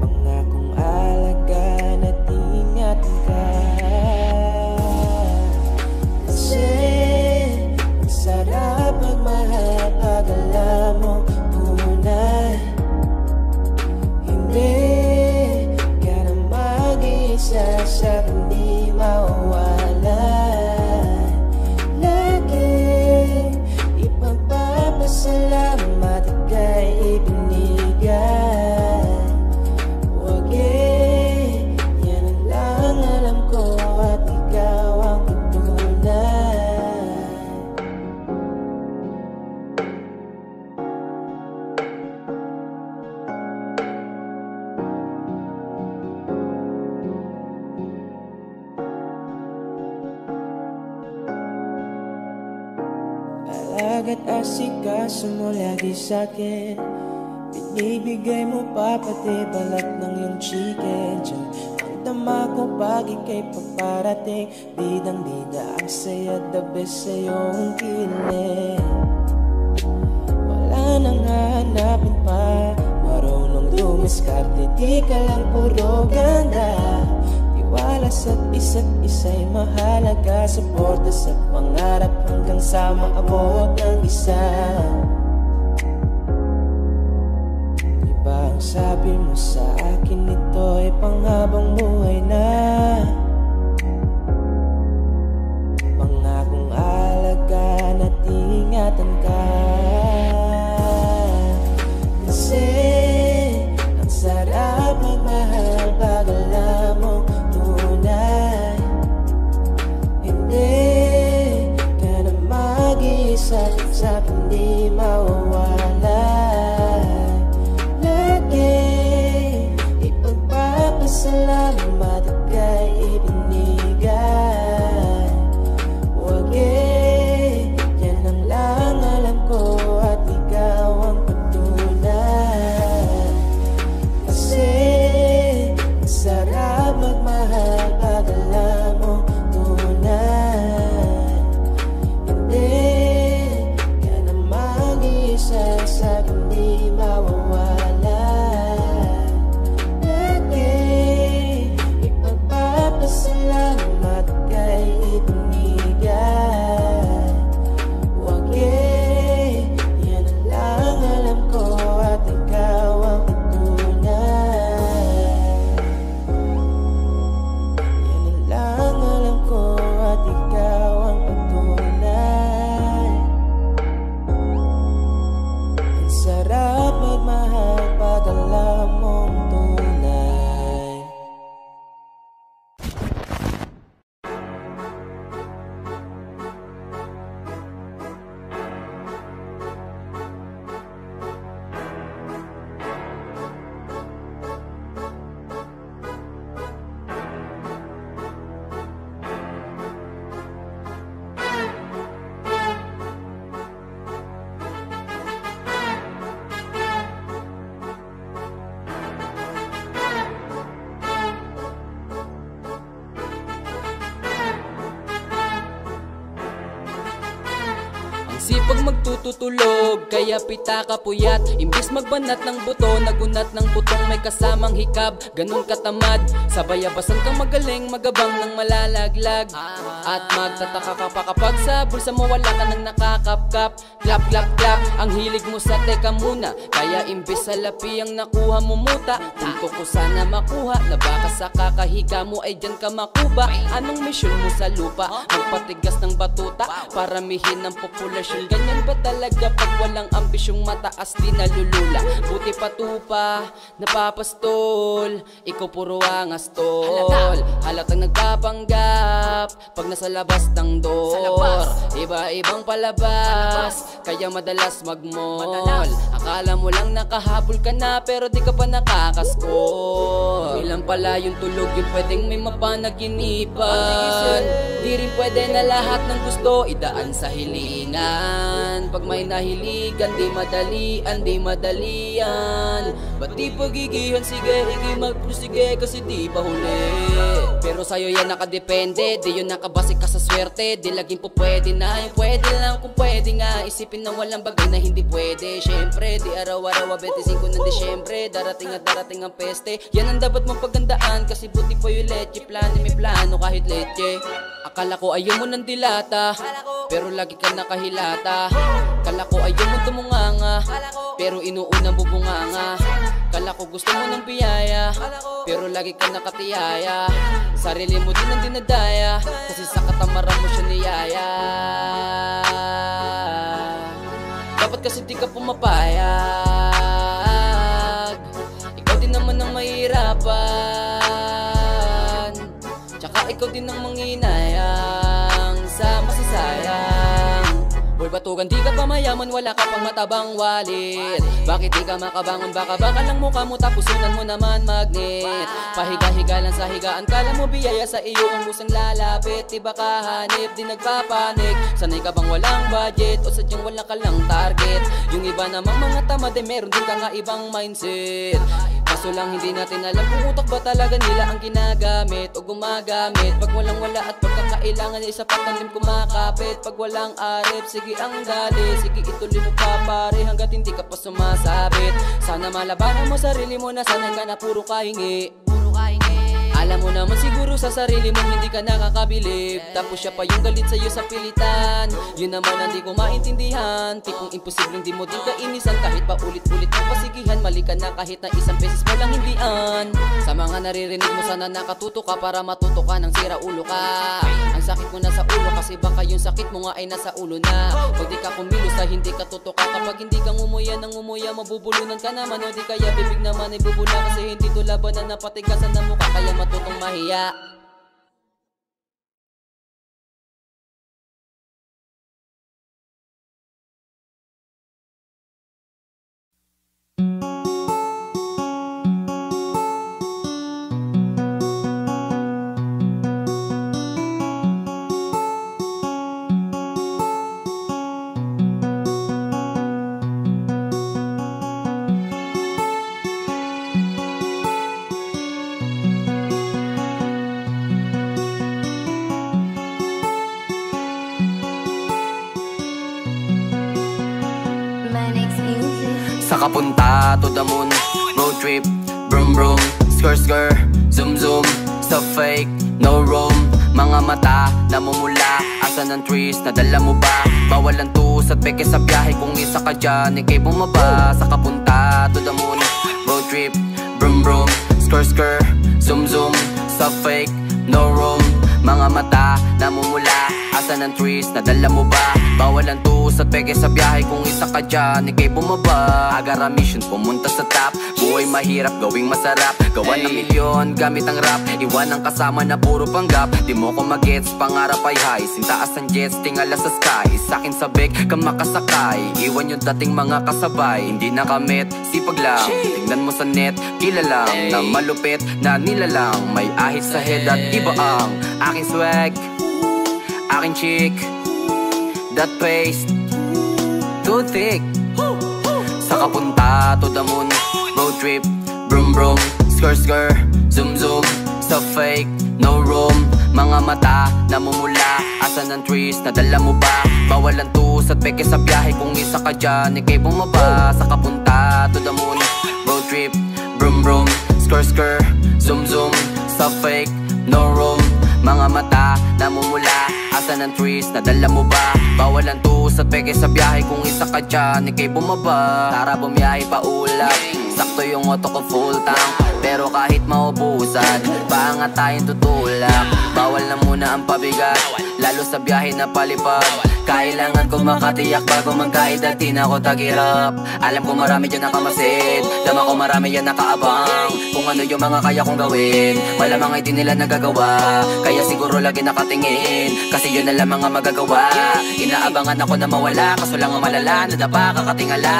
C: Pangakong alagaan at ingatan ka. Kasi ang sarap magmahal pag alam mo tunay. Hindi ka na mag-iisa sa hindi mawawala. Lagi ipagpapasalamat ika'y ibinigay. Huwag yan ang lang alam ko at ikaw ang patunay. Alaga't asikaso mo lagi sa'kin. Binibigay mo pa pati balat ng iyong chicken. Diyan ang tama ko pag ika'y paparating. Bidang-bida ang saya, the best sa iyong kilig. Wala nang hahanapin pa, marunong dumiskarte, di ka lang puro ganda. Tiwala sa isa't isa'y mahalaga, suporta sa pangarap hanggang sa maabot ng isa. Diba ang sabi mo sa akin, ito ay panghabang buhay na. Pangakong alagaan at ingatan ka. Kasi ang sarap magmahal pag alam mo tunay. Hindi ka na mag-iisa sa hindi mawawala. Lagi ipagpapasalamat ika'y ibinigay. Huwag yan ang lang alam ko at ikaw ang patunay. Kasi ang sarap magmahal pag alam mo tunay. Hindi ka na mag-iisa sa hindi mawawala. Lagi ipagpapasalamat ika'y ibinigay. Huwag yan ang lang alam ko at ikaw ang patunay. Yan ang lang alam ko at ikaw ang patunay. Ang sarap magmahal pag alam mong tunay.
Q: Sipag magtutulog, kaya pita ka puyat. Imbis magbanat ng buto, nagunat ng butong may kasamang hikab. Ganun katamad, sa bayabasan kang magaling, magabang ng malalaglag. At magtataka ka pa kapag sa bulsa mo wala ka nang nakakapkap. Clap, clap, clap, ang hilig mo sa teka muna. Kaya imbis sa lapi ang nakuha mo muta. Punto ko sana makuha, na baka sa kakahiga mo ay dyan ka makuba. Anong misyon mo sa lupa? Magpatigas ng batuta, paramihin ang populasyon relasyon. Ganyan ba talaga pag walang ambisyong mataas di nalulula? Buti patupa, napapastol, ikaw puro angas tol. Halatang nagpapanggap pag nasa labas ng door. Iba-ibang palabas, kaya madalas magmall. Akala mo lang nakahabol ka na pero di ka pa nakakaskol. Ilan pala yung tulog yung pwedeng may mapanaginipan. Di rin pwede na lahat ng gusto idaan sa hilingan. Pag may nahiligan di madalian, di madalian. Ba't di pagigihan, sige, higi magprusige kasi di pa huli. Pero sa'yo yan nakadepende, di yun nakabase ka sa swerte. Di laging po pwede na, yung pwede lang kung pwede nga. Isipin na walang bagay na hindi pwede. Syempre, di araw-araw 25 ng Disyembre. Darating at darating ang peste. Yan ang dapat mong pagandaan, kasi buti po yung leche. Plano may plano kahit leche. Akala ko ayaw mo ng dilata, pero lagi ka nakahilata. Kala ko ayaw mo tumunganga, pero inuunang bubunganga. Kala ko gusto mo ng biyaya, pero lagi ka nakatiyaya. Sarili mo din ang dinadaya, kasi sa katamaran mo siya niyaya. Dapat kasi di ka pumapayag, ikaw din naman ang mahirapan. Tsaka ikaw din ang manghinayang sa masasayang. Boy batugan di ka pa mayaman, wala ka pang matabang wallet. Bakit di ka makabangon, baka lang mukha mo tapos sunan mo naman magnet. Pahiga-higa lang sa higaan, kala mo biyaya sa iyo ang musang lalapit. Di ba kahanip, di nagpapanik? Sanay ka bang walang budget o sadyang wala ka lang target? Yung iba namang mga tamad eh meron din ka nga ibang mindset. Kaso lang hindi natin alam kung utak ba talaga nila ang ginagamit o gumagamit. Pag walang wala at pagkakailangan isa pa talim kumakapit. Pag walang arip, sige ang gali, sige ituloy mo pa pare hanggat hindi ka pa sumasabit. Sana malabanan mo sarili mo na sanay ka na puro kahingi. Alam mo naman siguro sa sarili mo hindi ka nakakabilib. Tapos siya pa yung galit sa'yo sa pilitan. Yun naman ang di ko maintindihan. Tipong imposibleng di mo din kainisan. Kahit pa ulit-ulit mo pasigihan, mali ka na kahit na isang beses mo lang hindian. Sa mga naririnig mo sana nakatuto ka para matuto ka ng sira ulo ka. Ang sakit mo na sa ulo kasi baka yung sakit mo nga ay nasa ulo na. Pag di ka kumilos na hindi ka tutuka. Kapag hindi ka ngumuya ng ngumuya, mabubulunan ka naman. O di kaya bibig naman ay bubula kasi hindi to labanan na patigasan na mukha kaya matutong mahiya.
B: Kapunta to the moon, road trip, brum brum, skr skr, zoom zoom, stuff fake, no room. Mga mata, namumula, asan ang trees, nadala mo ba? Bawal ang tus at peke sa biyahe, kung isa ka dyan, ikay bumaba. Sa kapunta to the moon, road trip, brum brum, skr skr, zoom zoom, stuff fake, no room. Mga mata, namumula, asan ang trees, nadala mo ba? Bawal ang tus at peke sa biyahe, kung isa ka dyan, ikay bumaba. Agara mission, pumunta sa top. Buhay mahirap, gawing masarap. Gawa ng milyon, gamit ang rap. Iwan ang kasama na puro panggap. Di mo ko magets, pangarap ay high. Sintaas ang jets, tingala sa sky. Sa'kin sabik, ka makasakay. Iwan yung dating mga kasabay. Hindi nakamit, sipag lang. Tingnan mo sa net, kilalang na malupit na nilalang. May ahit sa head at iba ang aking swag, aking chick, that paste, too thick. Sa kapunta to the moon, road trip, brum brum, skr skr, zoom zoom, stuff fake, no room. Mga mata, namumula, asan ang trees, nadala mo ba? Bawal ang tus at peke sa biyahe, kung isa ka dyan, ikay bumaba. Sa kapunta to the moon, road trip, brum brum, skr skr, zoom zoom, stuff fake, no room. Mga mata, namumula, asan ang trees, nadala mo ba? Bawal ang tus at peke sa biyahe, kung isa ka dyan, ikay bumaba. Tara bumiyahe pa ulap, sakto yung auto ko full tank. Pero kahit maubusan, paangat tayong tutulak. Bawal
R: bawal na muna ang pabigat, lalo sa biyahe na palipad. Kailangan ko makatiyak bago magkaedad, di na ako tagirap. Alam ko marami dyan nakamasid, dama ko marami yan nakaabang. Kung ano yung mga kaya kong gawin, malamang ay di nila nagagawa. Kaya siguro lagi nakatingin, kasi yun na lang mga magagawa. Inaabangan ako na mawala, kaso lang ang malala, nadapa kakatingala.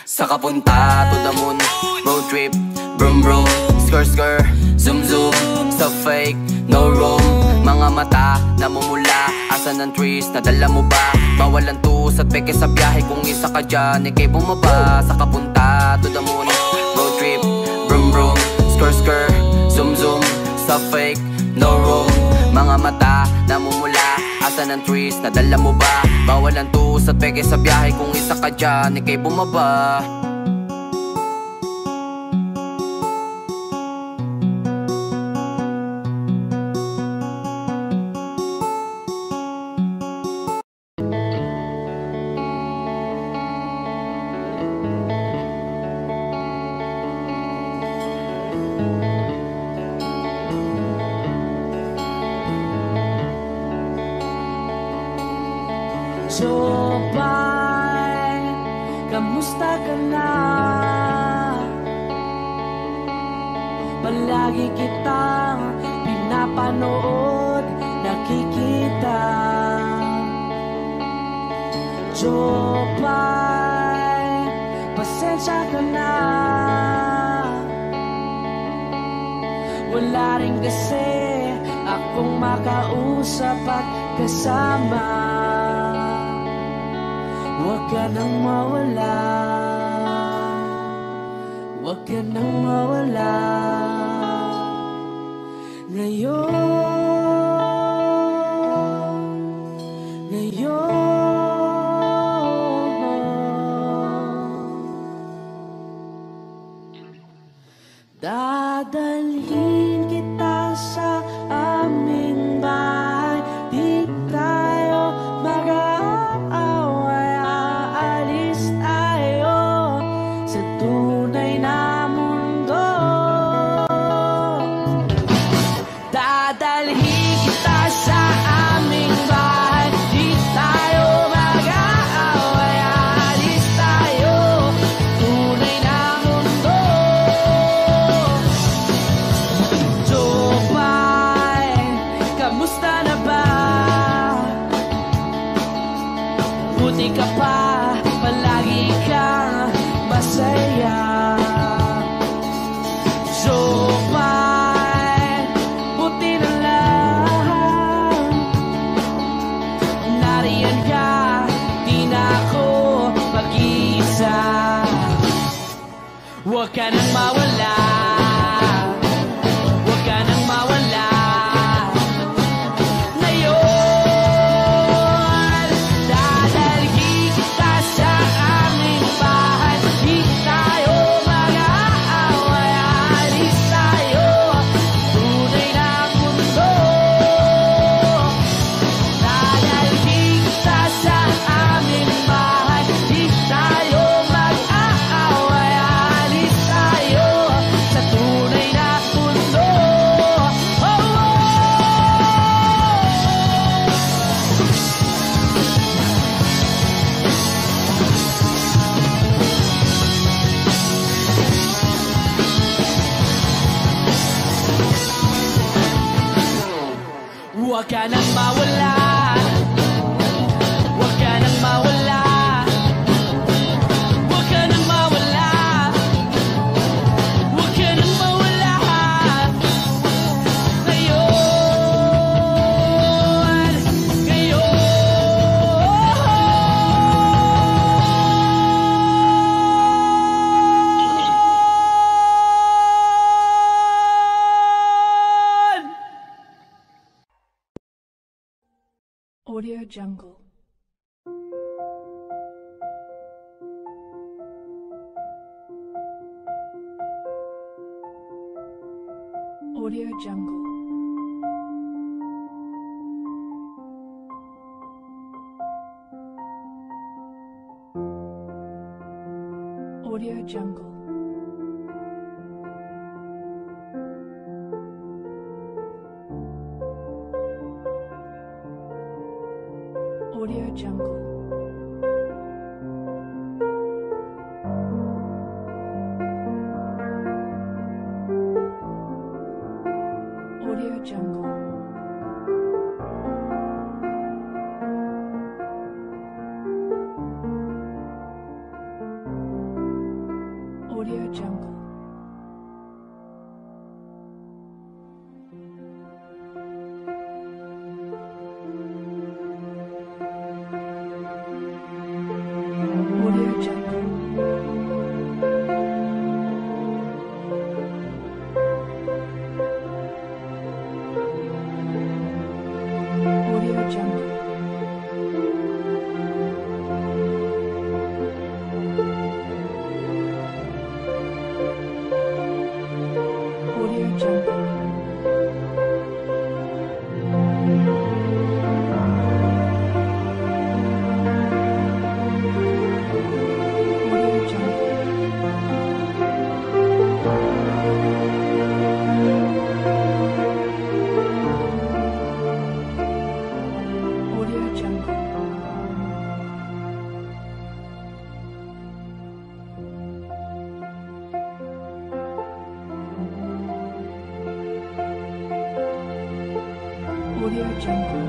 R: Sa kapunta to the moon, road trip, brum brum, skr skr, zoom zoom. Sa fake, no room. Mga mata, namumula, asan ang trees, nadala mo ba? Bawal ang tus at peke sa biyahe, kung isa ka dyan, ikay bumaba. Sa kapunta to the moon, road trip, brum brum, skr skr, zoom zoom. Sa fake, no room. Mga mata, namumula, asan ang trees, nadala mo ba? Bawal ang tus at peke sa biyahe, kung isa ka dyan, ikay bumaba.
C: Jopay, kamusta ka na? Palagi kitang pinapanood, nakikita. Jopay, pasensya ka na. Wala rin kasi akong makausap at kasama. Huwag ka nang mawala, huwag ka nang mawala. Ngayon dadalhin kita sa aming bahay. Di tayo mag-aaway, aalis tayo sa tunay na mundo. Dadalhin kita sa aming bahay. Di tayo mag-aaway, aalis tayo tunay na mundo. Jopay, kamusta na ba? Buti ka pa, palagi kang masaya. Jopay, buti na lang nariyan ka, di na ako mag-iisa. Huwag ka nang mawala, huwag ka nang mawala. Ngayon dadalhin kita sa aming bahay. Di tayo mag-aaway, aalis tayo tunay na mundo. Dadalhin kita sa aming bahay. Di tayo mag-aaway, aalis tayo sa tunay na mundo. Oh, oh. Huwag ka nang mawala, huwag ka nang mawala, huwag ka nang mawala, huwag ka nang mawala. Ngayon,
S: Audio Jungle. Audio Jungle. Audio Jungle. Audio Jungle. Audio Jungle. Audio Jungle. Audio Jungle. Audio Jungle. Audio Jungle. Audio Jungle. Audio Jungle. Audio Jungle.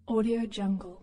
S: Audio Jungle.